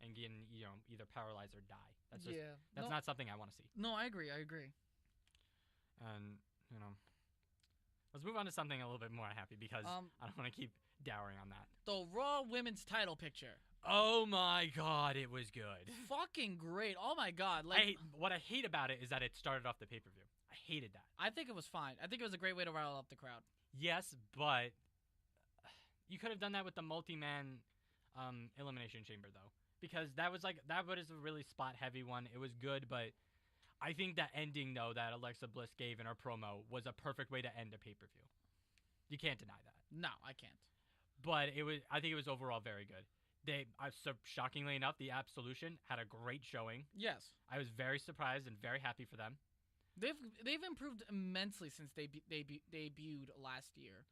and getting, either paralyzed or die. That's just, that's not something I want to see. No, I agree. And, let's move on to something a little bit more happy because I don't want to keep dowering on that. The Raw Women's title picture. Oh my God, it was good. Fucking great. Oh my God. What I hate about it is that it started off the pay-per-view. I hated that. I think it was fine. I think it was a great way to rile up the crowd. Yes, but you could have done that with the multi-man Elimination Chamber, though. Because that was a really spot-heavy one. It was good, but I think that ending, though, that Alexa Bliss gave in her promo was a perfect way to end a pay-per-view. You can't deny that. No, I can't. But I think it was overall very good. shockingly enough, the Absolution had a great showing. Yes. I was very surprised and very happy for them. They've improved immensely since they debuted last year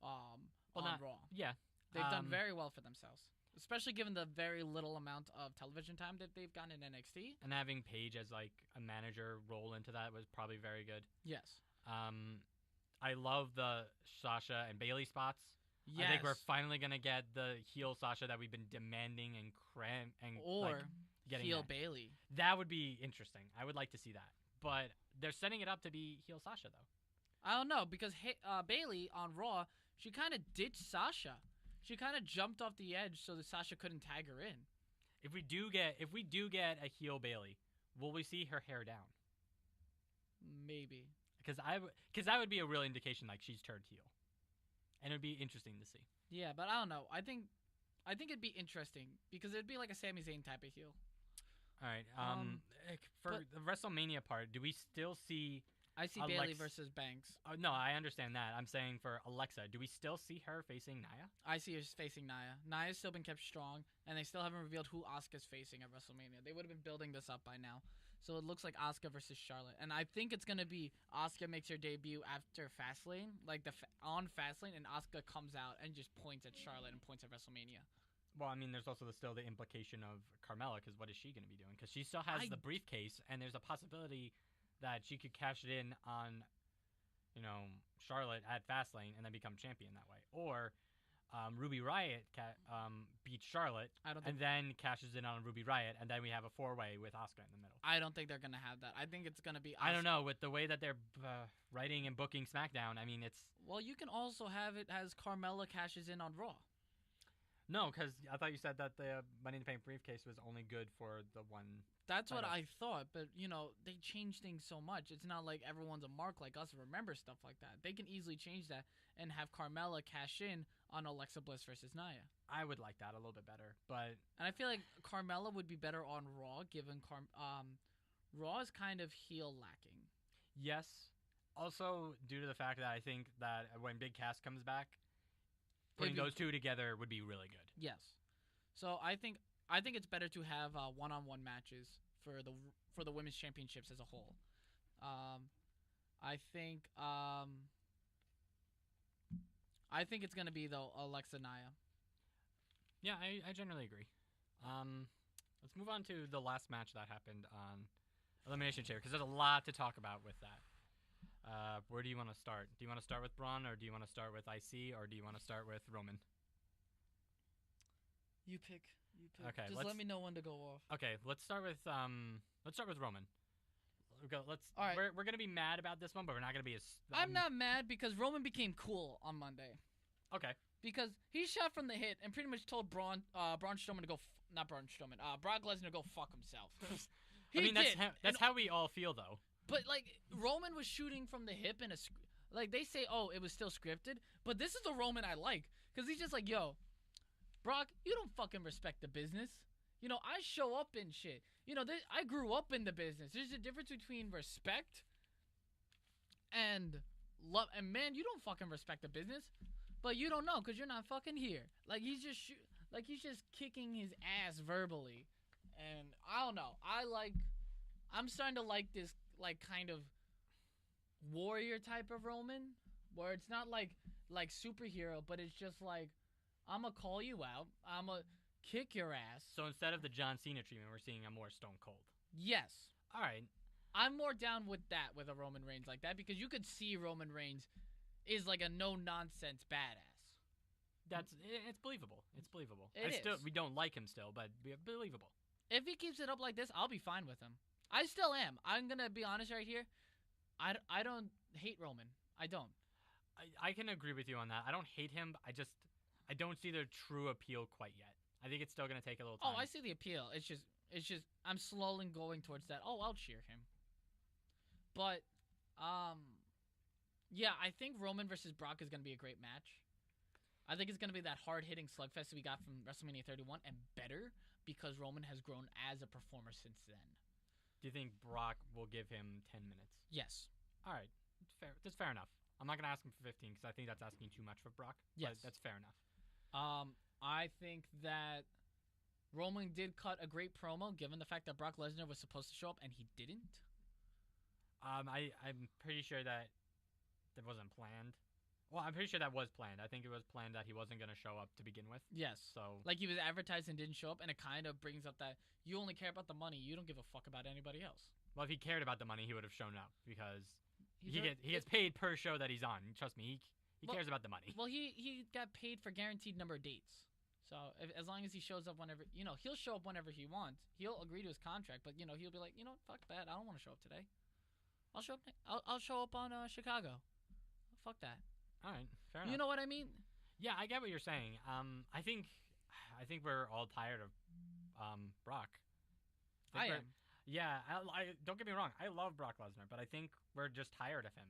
on Raw. Yeah. They've done very well for themselves, especially given the very little amount of television time that they've gotten in NXT. And having Paige as like a manager role into that was probably very good. Yes. I love the Sasha and Bailey spots. Yes. I think we're finally gonna get the heel Sasha that we've been demanding and getting heel that. Bailey. That would be interesting. I would like to see that. But they're setting it up to be heel Sasha though. I don't know because Bailey on Raw, she kind of ditched Sasha. She kind of jumped off the edge so that Sasha couldn't tag her in. If we do get a heel Bailey, will we see her hair down? Maybe. Because that would be a real indication like she's turned heel, and it would be interesting to see. Yeah, but I don't know. I think it'd be interesting because it'd be like a Sami Zayn type of heel. All right. For the WrestleMania part, do we still see? I see Bailey versus Banks. No, I understand that. I'm saying for Alexa, do we still see her facing Nia? I see her facing Nia. Nia's still been kept strong, and they still haven't revealed who Asuka's facing at WrestleMania. They would have been building this up by now. So it looks like Asuka versus Charlotte. And I think it's going to be Asuka makes her debut after Fastlane, like on Fastlane, and Asuka comes out and just points at Charlotte and points at WrestleMania. Well, I mean, there's also still the implication of Carmella, because what is she going to be doing? Because she still has the briefcase, and there's a possibility that she could cash it in on, Charlotte at Fastlane and then become champion that way. Or Ruby Riott beats Charlotte and then cashes in on Ruby Riott, and then we have a four-way with Asuka in the middle. I don't think they're going to have that. I think it's going to be Asuka. I don't know. With the way that they're writing and booking SmackDown, I mean, it's... Well, you can also have it as Carmella cashes in on Raw. No, because I thought you said that the Money in the Bank briefcase was only good for the one... That's what I thought, but, they change things so much. It's not like everyone's a mark like us and remember stuff like that. They can easily change that and have Carmella cash in on Alexa Bliss versus Nia. I would like that a little bit better, but... And I feel like Carmella would be better on Raw, given Raw is kind of heel lacking. Yes. Also, due to the fact that I think that when Big Cass comes back, putting those two together would be really good. Yes. So I think it's better to have one-on-one matches for the women's championships as a whole. I think it's gonna be though Alexa Nia. Yeah, I generally agree. Let's move on to the last match that happened on Elimination Chamber, because there's a lot to talk about with that. Where do you want to start? Do you want to start with Braun, or do you want to start with IC, or do you want to start with Roman? You pick. Okay, just let me know when to go off. Okay, let's start with Roman. All right. We're gonna be mad about this one, but we're not gonna be as. I'm not mad because Roman became cool on Monday. Okay. Because he shot from the hip and pretty much told Braun Strowman to go. Not Braun Strowman. Brock Lesnar to go fuck himself. That's how we all feel though. But Roman was shooting from the hip in a they say, oh, it was still scripted, but this is the Roman I like because he's just like, yo, Brock, you don't fucking respect the business. I show up in shit. I grew up in the business. There's a difference between respect and love. And man, you don't fucking respect the business, but you don't know because you're not fucking here. He's just kicking his ass verbally, and I don't know. I'm starting to like this kind of warrior type of Roman, where it's not like superhero, but it's just like, I'm gonna call you out. I'm gonna kick your ass. So instead of the John Cena treatment, we're seeing a more Stone Cold. Yes. All right. I'm more down with that, with a Roman Reigns like that, because you could see Roman Reigns is like a no-nonsense badass. It's believable. It's believable. We don't like him still, but believable. If he keeps it up like this, I'll be fine with him. I still am. I'm gonna be honest right here. I don't hate Roman. I don't. I can agree with you on that. I don't hate him. I don't see the true appeal quite yet. I think it's still going to take a little time. Oh, I see the appeal. It's just I'm slowly going towards that. Oh, I'll cheer him. But, yeah, I think Roman versus Brock is going to be a great match. I think it's going to be that hard-hitting slugfest we got from WrestleMania 31 and better because Roman has grown as a performer since then. Do you think Brock will give him 10 minutes? Yes. All right. Fair. That's fair enough. I'm not going to ask him for 15 because I think that's asking too much for Brock. Yes. But that's fair enough. I think that Roman did cut a great promo, given the fact that Brock Lesnar was supposed to show up and he didn't. I'm pretty sure that wasn't planned. Well, I'm pretty sure that was planned. I think it was planned that he wasn't going to show up to begin with. Yes. So, like, he was advertised and didn't show up, and it kind of brings up that you only care about the money. You don't give a fuck about anybody else. well, if he cared about the money, he would have shown up because he gets paid per show that he's on. Trust me, he cares about the money. Well, he got paid for guaranteed number of dates. So as long as he shows up whenever, he'll show up whenever he wants. He'll agree to his contract, but he'll be like, fuck that. I don't want to show up today. I'll show up. I'll show up on Chicago. Fuck that. All right, fair enough. You know what I mean? Yeah, I get what you're saying. I think we're all tired of Brock. I am. Yeah, I don't get me wrong. I love Brock Lesnar, but I think we're just tired of him,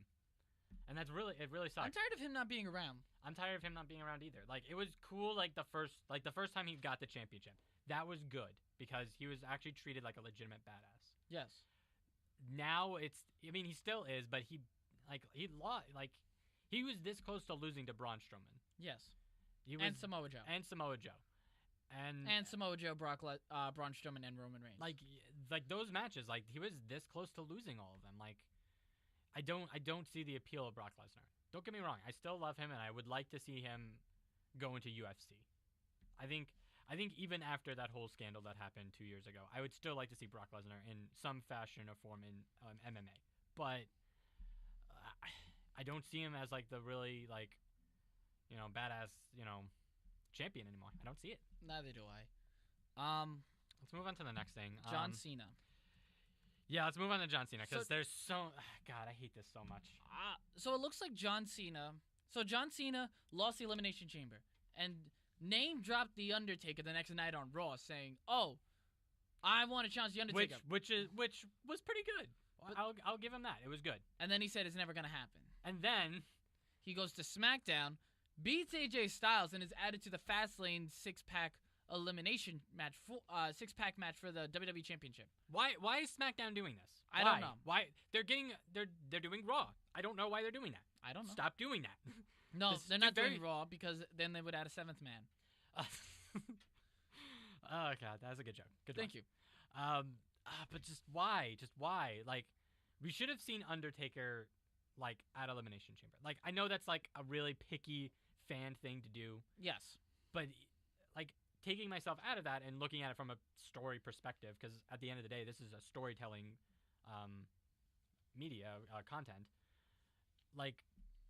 and it really sucks. I'm tired of him not being around. I'm tired of him not being around either. Like, it was cool, the first time he got the championship. That was good because he was actually treated like a legitimate badass. Yes. Now he still is, but he lost. Like, he was this close to losing to Braun Strowman. Yes. And Samoa Joe. And Samoa Joe. And Samoa Joe, Braun Strowman, and Roman Reigns. Like those matches, like, he was this close to losing all of them. Like, I don't see the appeal of Brock Lesnar. Don't get me wrong, I still love him, and I would like to see him go into UFC. I think even after that whole scandal that happened 2 years ago, I would still like to see Brock Lesnar in some fashion or form in MMA. But I don't see him as the really badass champion anymore. I don't see it. Neither do I. Let's move on to the next thing. John Cena. Yeah, let's move on to John Cena because there's so God, I hate this so much. So it looks like John Cena. So John Cena lost the Elimination Chamber and name dropped the Undertaker the next night on Raw, saying, "Oh, I want to challenge the Undertaker," which was pretty good. I'll give him that. It was good. And then he said it's never gonna happen. And then he goes to SmackDown, beats AJ Styles, and is added to the Fastlane six-pack elimination match, six-pack match for the WWE Championship. Why is SmackDown doing this? I don't know. Why they're doing Raw? I don't know why they're doing that. I don't know. Stop doing that. No, they're not doing Raw because then they would add a seventh man. Oh God, that was a good joke. Thank you. But just why? Like, we should have seen Undertaker at Elimination Chamber. Like, I know that's a really picky fan thing to do. Yes. But taking myself out of that and looking at it from a story perspective, because at the end of the day, this is a storytelling media content.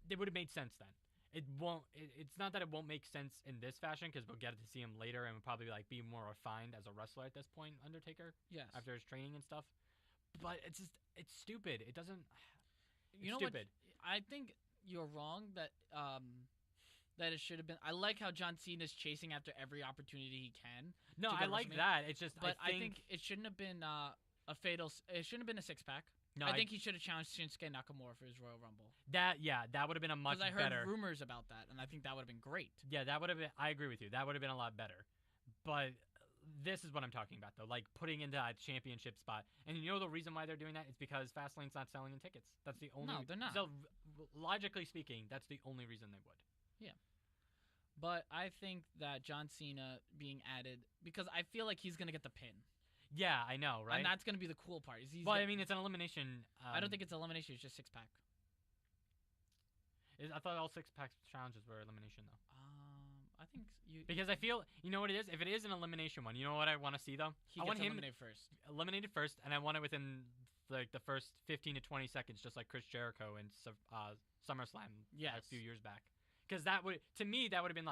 It would have made sense then. It won't. It's not that it won't make sense in this fashion because we'll get to see him later and probably be more refined as a wrestler at this point, Undertaker. Yes. After his training and stuff, but it's stupid. It doesn't. You know stupid. What? I think you're wrong that that it should have been. I like how John Cena's chasing after every opportunity he can. No, I like that. It's just, but I think it shouldn't have been a fatal. It shouldn't have been a six-pack. No, I think he should have challenged Shinsuke Nakamura for his Royal Rumble. That would have been a much better. Because I heard rumors about that, and I think that would have been great. Yeah, that would have been. I agree with you. That would have been a lot better. But this is what I'm talking about, though. Putting into a championship spot, and the reason why they're doing that is because Fastlane's not selling in tickets. That's the only. No, they're not. So logically speaking, that's the only reason they would. Yeah. But I think that John Cena being added, because I feel like he's gonna get the pin. Yeah, I know, right? And that's gonna be the cool part. I mean, it's an elimination. I don't think it's elimination. It's just six-pack. I thought all six-pack challenges were elimination, though. I think because I feel, you know what it is? If it is an elimination one, you know what I want to see, though? I want him eliminated first, and I want it within the first 15 to 20 seconds, just like Chris Jericho in SummerSlam a few years back. Because that would, to me, that would have been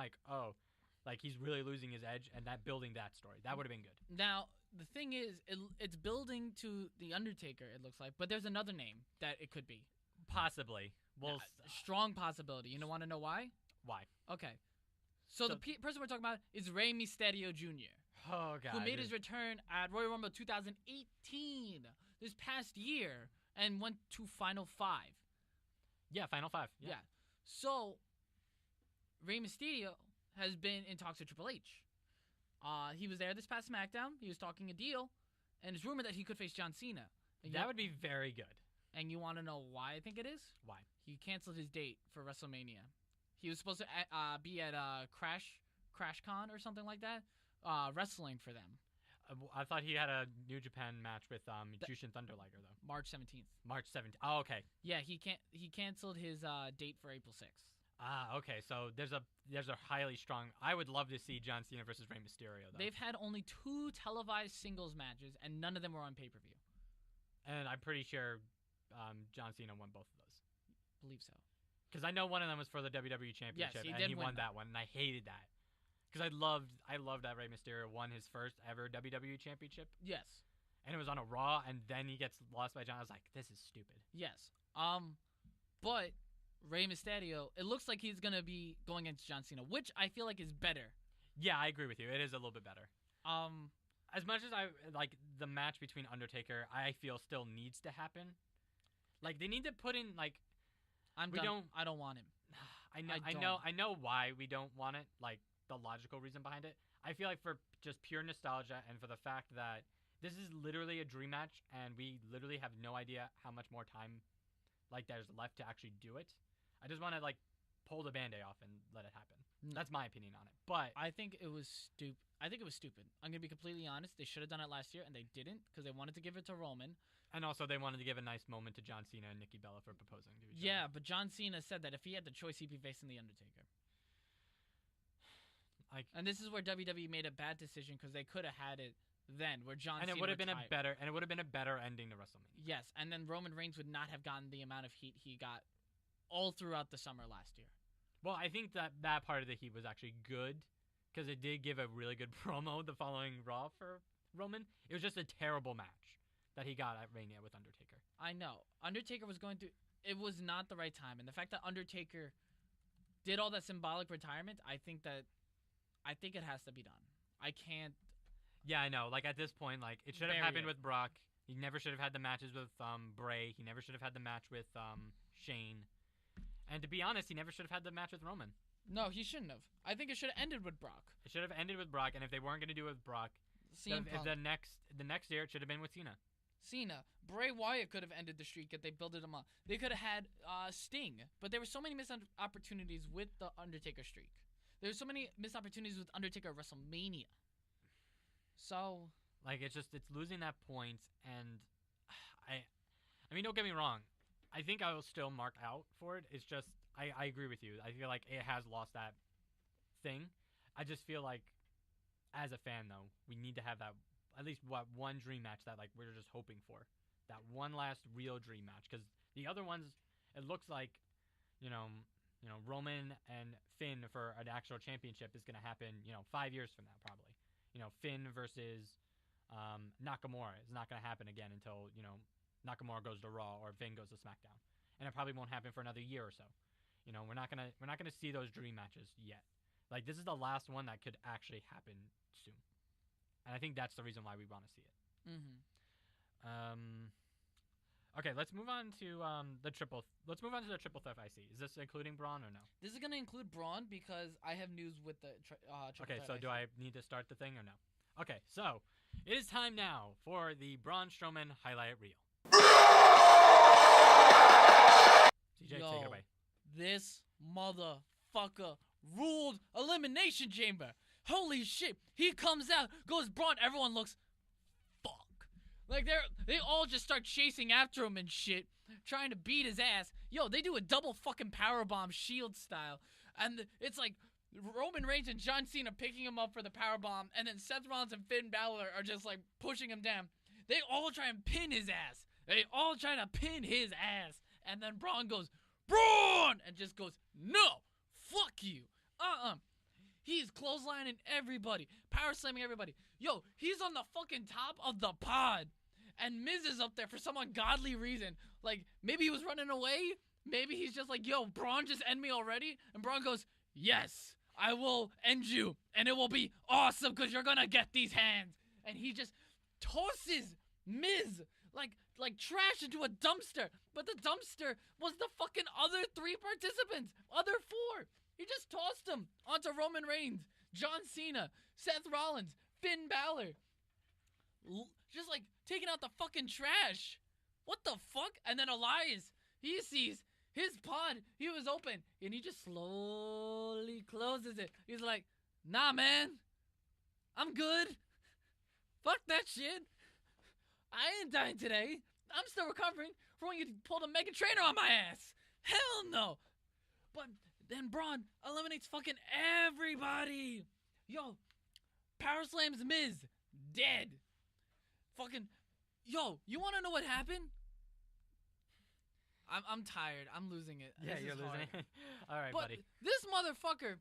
he's really losing his edge, and that building that story. That would have been good. Now, the thing is, it's building to The Undertaker, it looks like, but there's another name that it could be. Possibly. Well, strong possibility. You want to know why? Why? Okay. So the person we're talking about is Rey Mysterio Jr. Oh, God. Who made his return at Royal Rumble 2018, this past year, and went to Final 5. Yeah, Final 5. Yeah. So, Rey Mysterio has been in talks with Triple H. He was there this past SmackDown. He was talking a deal, and it's rumored that he could face John Cena. That would be very good. And you want to know why I think it is? Why? He canceled his date for WrestleMania. He was supposed to be at CrashCon or something like that, wrestling for them. I thought he had a New Japan match with Jushin Thunder Liger though. March 17th. March 17th. Oh, okay. Yeah, he canceled his date for April 6th. Ah, okay. So there's a highly strong. I would love to see John Cena versus Rey Mysterio though. They've had only 2 televised singles matches, and none of them were on pay-per-view. And I'm pretty sure John Cena won both of those. Believe so. Because I know one of them was for the WWE Championship, he and did he win won that one, and I hated that. Because I loved that Rey Mysterio won his first ever WWE Championship, Yes. and it was on a Raw, and then he gets lost by John. I was like, this is stupid. Yes. But Rey Mysterio, it looks like he's gonna be going against John Cena, which I feel like is better. Yeah, I agree with you. It is a little bit better. As much as I like the match between Undertaker, I feel still needs to happen. Like they need to put in like I don't want him. I know why we don't want it. Like the logical reason behind it. I feel like for just pure nostalgia and for the fact that this is literally a dream match and we literally have no idea how much more time like there's left to actually do it. I just want to like pull the band-aid off and let it happen. That's my opinion on it. But I think it was stupid. I'm gonna be completely honest. They should have done it last year, and they didn't because they wanted to give it to Roman. And also, they wanted to give a nice moment to John Cena and Nikki Bella for proposing to each other. Yeah, but John Cena said that if he had the choice, he'd be facing the Undertaker. And this is where WWE made a bad decision because they could have had it then, where John Cena it would have been retired. it would have been a better ending to WrestleMania. Yes, and then Roman Reigns would not have gotten the amount of heat he got all throughout the summer last year. Well, I think that part of the heat was actually good because it did give a really good promo the following Raw for Roman. It was just a terrible match that he got at Mania with Undertaker. I know. Undertaker was going through... It was not the right time. And the fact that Undertaker did all that symbolic retirement, I think it has to be done. I can't... Yeah, I know. Like, at this point, like, it should have happened with Brock. He never should have had the matches with Bray. He never should have had the match with Shane. And to be honest, he never should have had the match with Roman. No, he shouldn't have. I think it should have ended with Brock. It should have ended with Brock, and if they weren't going to do it with Brock, the next year it should have been with Cena. Bray Wyatt could have ended the streak if they built him up. They could have had Sting, but there were so many missed opportunities with the Undertaker streak. There were so many missed opportunities with Undertaker at WrestleMania. So, like, it's losing that point, and I mean, don't get me wrong. I think I will still mark out for it. It's just, I agree with you. I feel like it has lost that thing. I just feel like, as a fan, though, we need to have that, at least one dream match that, like, we're just hoping for. That one last real dream match. Because the other ones, it looks like, Roman and Finn for an actual championship is going to happen, 5 years from now, probably. Finn versus Nakamura is not going to happen again until, Nakamura goes to Raw or Finn goes to Smackdown. And it probably won't happen for another year or so. We're not gonna see those dream matches yet. Like, this is the last one that could actually happen soon. And I think that's the reason why we want to see it. Mm-hmm. Okay, let's move on to the triple threat IC. Is this including Braun or no? This is gonna include Braun because I have news with the triple Okay, threat so IC. do I need to start the thing or no? Okay, so it is time now for the Braun Strowman highlight reel. CJ, take it away. This motherfucker ruled Elimination Chamber. Holy shit. He comes out, goes Braun, everyone looks fuck. Like they all just start chasing after him and shit, trying to beat his ass. Yo, they do a double fucking powerbomb Shield style. And it's like Roman Reigns and John Cena picking him up for the powerbomb, and then Seth Rollins and Finn Balor are just like pushing him down. They all try and pin his ass. And then Braun goes, Braun! And just goes, no, fuck you. He's clotheslining everybody, power slamming everybody. Yo, he's on the fucking top of the pod. And Miz is up there for some ungodly reason. Like, maybe he was running away. Maybe he's just like, yo, Braun, just end me already. And Braun goes, yes, I will end you. And it will be awesome because you're going to get these hands. And he just tosses Miz like trash into a dumpster. But the dumpster was the fucking other 3 participants. Other 4. He just tossed them onto Roman Reigns, John Cena, Seth Rollins, Finn Balor. Just like taking out the fucking trash. What the fuck? And then Elias, he sees his pod, he was open, and he just slowly closes it. He's like, nah, man. I'm good. Fuck that shit. I ain't dying today. I'm still recovering from when you pulled a Mega Trainer on my ass. Hell no. But then Braun eliminates fucking everybody. Yo, Power Slams Miz. Dead. Fucking, yo, you want to know what happened? I'm tired. I'm losing it. Yeah, This you're is losing hard. it. All right, But buddy. this motherfucker,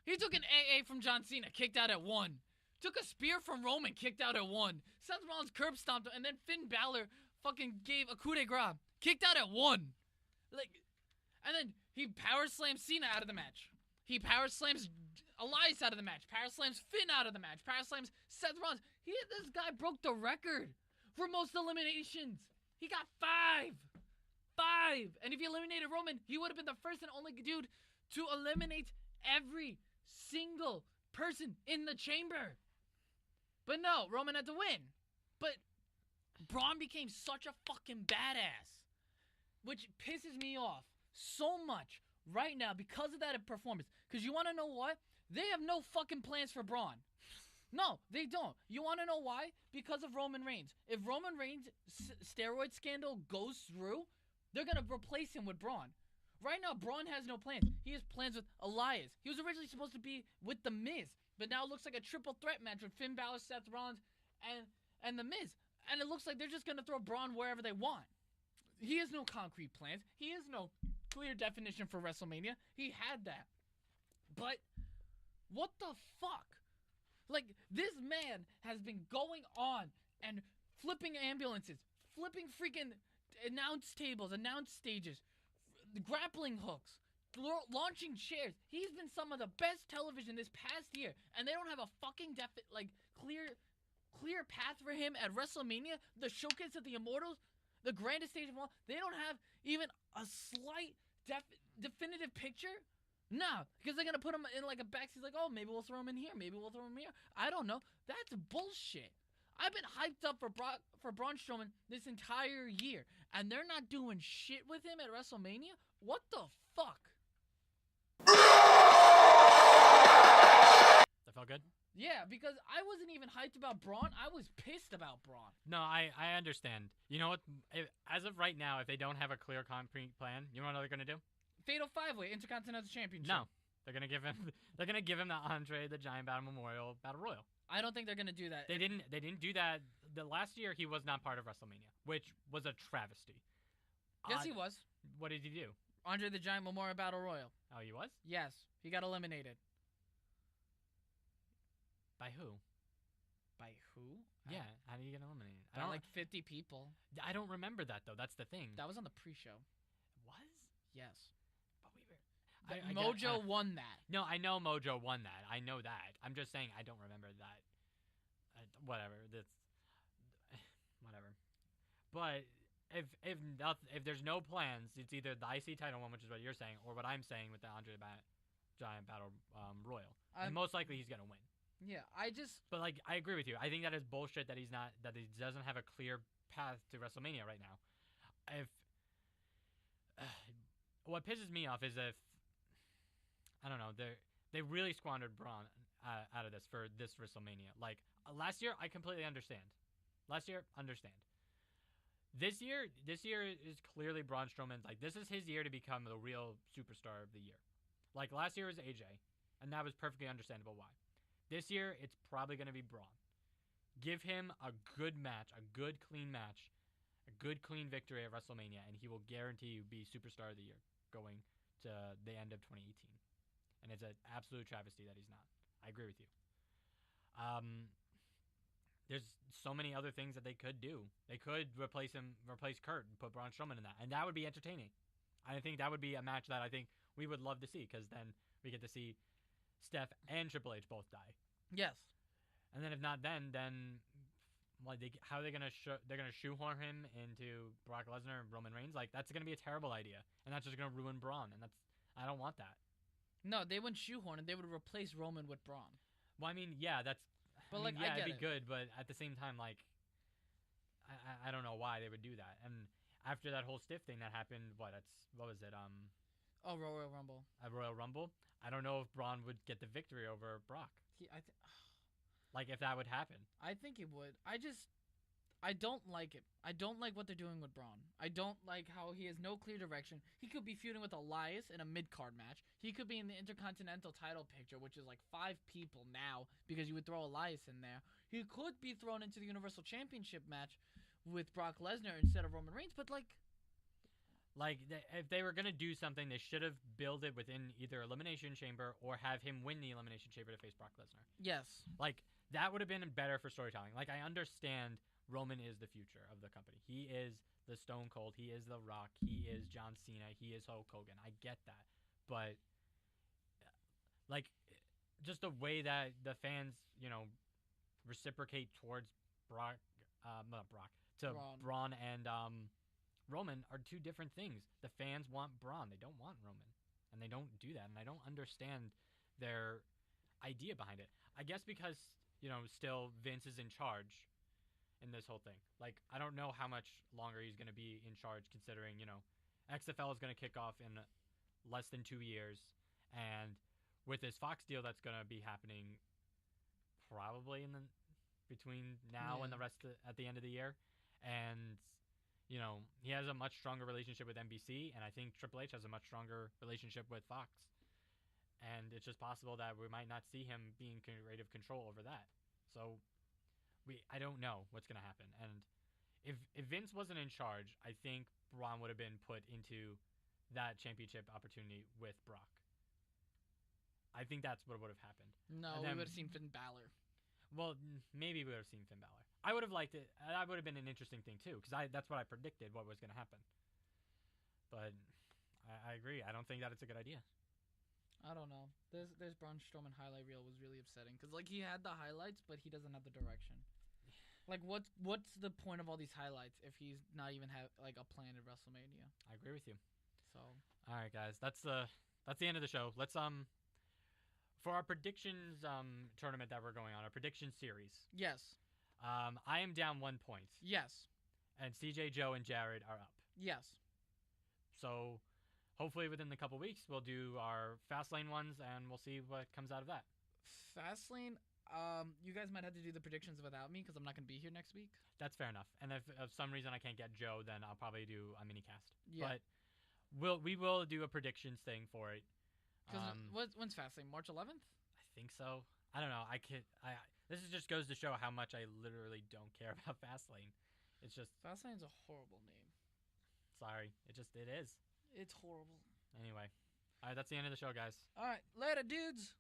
he took an AA from John Cena, kicked out at 1. Took a spear from Roman, kicked out at 1. Seth Rollins curb stomped him, and then Finn Balor fucking gave a coup de grace, kicked out at 1. Like, and then he power slams Cena out of the match. He power slams Elias out of the match. Power slams Finn out of the match. Power slams Seth Rollins. This guy broke the record for most eliminations. He got 5. 5. And if he eliminated Roman, he would have been the first and only dude to eliminate every single person in the chamber. But no, Roman had to win. But Braun became such a fucking badass, which pisses me off so much right now because of that performance. Because you want to know what? They have no fucking plans for Braun. No, they don't. You want to know why? Because of Roman Reigns. If Roman Reigns' steroid scandal goes through, they're going to replace him with Braun. Right now, Braun has no plans. He has plans with Elias. He was originally supposed to be with The Miz, but now it looks like a triple threat match with Finn Balor, Seth Rollins, and The Miz. And it looks like they're just going to throw Braun wherever they want. He has no concrete plans. He has no clear definition for WrestleMania. He had that. But what the fuck? Like, this man has been going on and flipping ambulances, flipping freaking announce tables, announce stages, grappling hooks, launching chairs. He's been some of the best television this past year, and they don't have a fucking clear path for him at WrestleMania, the Showcase of the Immortals, the grandest stage of all. They don't have even a slight definitive picture. No, because they're going to put him in like a backseat, like, oh, maybe we'll throw him in here, maybe we'll throw him here. I don't know. That's bullshit. I've been hyped up for Braun Strowman this entire year, and they're not doing shit with him at WrestleMania? What the fuck? That felt good? Yeah, because I wasn't even hyped about Braun. I was pissed about Braun. No, I understand. You know what? As of right now, if they don't have a clear concrete plan, you know what they're going to do? Fatal 5-Way Intercontinental Championship. No. They're going to give him the Andre the Giant Battle Memorial Battle Royal. I don't think they're going to do that. They didn't do that. The last year he was not part of WrestleMania, which was a travesty. Yes, he was. What did he do? Andre the Giant Memorial Battle Royal. Oh, he was? Yes. He got eliminated. By who? By who? Yeah, how did he get eliminated? By like 50 people. I don't remember that, though. That's the thing. That was on the pre-show. Was? Yes. But we were... Mojo won that. No, I know Mojo won that. I know that. I'm just saying I don't remember that. Whatever. That's whatever. But if there's no plans, it's either the IC title one, which is what you're saying, or what I'm saying with the Andre the Giant Battle Royal. And most likely he's gonna win. Yeah, But like, I agree with you. I think that is bullshit that he doesn't have a clear path to WrestleMania right now. What pisses me off is if I don't know, they really squandered Braun out of this for this WrestleMania. Like last year, I completely understand. This year is clearly Braun Strowman's. Like, this is his year to become the real superstar of the year. Like last year was AJ, and that was perfectly understandable why. This year, it's probably going to be Braun. Give him a good match, a good clean match, a good clean victory at WrestleMania, and he will guarantee you be superstar of the year going to the end of 2018. And it's an absolute travesty that he's not. I agree with you. There's so many other things that they could do. They could replace Kurt, and put Braun Strowman in that, and that would be entertaining. I think that would be a match that I think we would love to see, because then we get to see Steph and Triple H both die. Yes. And then if not, then like how are they gonna they're gonna shoehorn him into Brock Lesnar and Roman Reigns? Like, that's gonna be a terrible idea, and that's just gonna ruin Braun, and I don't want that. No, they wouldn't shoehorn it. They would replace Roman with Braun. Well, I mean, yeah, that's. But I get it'd be it. good, but at the same time, like, I don't know why they would do that. And after that whole stiff thing that happened, what was it? Royal Rumble. At Royal Rumble, I don't know if Braun would get the victory over Brock. Like, if that would happen. I think it would. I don't like it. I don't like what they're doing with Braun. I don't like how he has no clear direction. He could be feuding with Elias in a mid-card match. He could be in the Intercontinental title picture, which is like 5 people now because you would throw Elias in there. He could be thrown into the Universal Championship match with Brock Lesnar instead of Roman Reigns, but if they were going to do something, they should have built it within either Elimination Chamber or have him win the Elimination Chamber to face Brock Lesnar. yes. Like, that would have been better for storytelling. Like, I understand Roman is the future of the company. He is the Stone Cold. He is The Rock. He is John Cena. He is Hulk Hogan. I get that. But, like, just the way that the fans, reciprocate towards Braun and Roman are 2 different things. The fans want Braun. They don't want Roman. And they don't do that. And I don't understand their idea behind it. I guess because, still Vince is in charge in this whole thing. Like, I don't know how much longer he's going to be in charge considering, XFL is going to kick off in less than 2 years. And with this Fox deal that's going to be happening probably between now and the rest at the end of the year. And, he has a much stronger relationship with NBC, and I think Triple H has a much stronger relationship with Fox. And it's just possible that we might not see him being creative control over that. So I don't know what's going to happen. And if Vince wasn't in charge, I think Braun would have been put into that championship opportunity with Brock. I think that's what would have happened. No, we would have seen Finn Balor. Well, maybe we would have seen Finn Balor. I would have liked it. That would have been an interesting thing, too, because that's what I predicted what was going to happen. But I agree. I don't think that it's a good idea. I don't know. This Braun Strowman highlight reel was really upsetting because he had the highlights, but he doesn't have the direction. Like, what's the point of all these highlights if he's not even have a plan at WrestleMania? I agree with you. So. All right, guys. That's the end of the show. Let's for our predictions tournament that we're going on, our prediction series. Yes. I am down 1 point. Yes. And CJ, Joe, and Jared are up. Yes. So, hopefully within the couple weeks, we'll do our Fastlane ones, and we'll see what comes out of that. Fastlane, you guys might have to do the predictions without me because I'm not going to be here next week. That's fair enough. And if for some reason I can't get Joe, then I'll probably do a mini cast. Yeah. But we will do a predictions thing for it. When's Fastlane? March 11th? I think so. I don't know. This just goes to show how much I literally don't care about Fastlane. It's just Fastlane's a horrible name. Sorry. It is. It's horrible. Anyway. All right, that's the end of the show, guys. All right, later, dudes.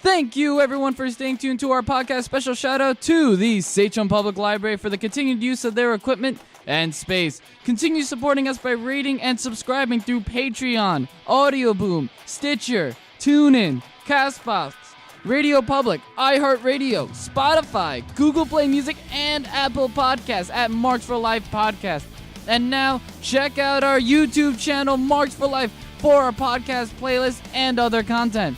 Thank you, everyone, for staying tuned to our podcast. Special shout out to the Sachem Public Library for the continued use of their equipment and space. Continue supporting us by rating and subscribing through Patreon, Audio Boom, Stitcher, TuneIn, Castbox, Radio Public, iHeartRadio, Spotify, Google Play Music, and Apple Podcasts at Marks for Life Podcast. And now, check out our YouTube channel, Marks for Life, for our podcast playlist and other content.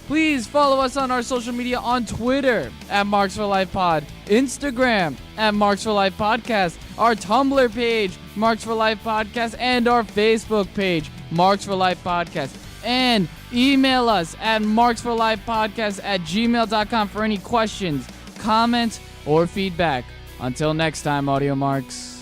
Please follow us on our social media on Twitter at Marks for Life Pod, Instagram at Marks for Life Podcast, our Tumblr page, Marks for Life Podcast, and our Facebook page, Marks for Life Podcast. And email us at marksforlifepodcast@gmail.com for any questions, comments, or feedback. Until next time, Audio Marks.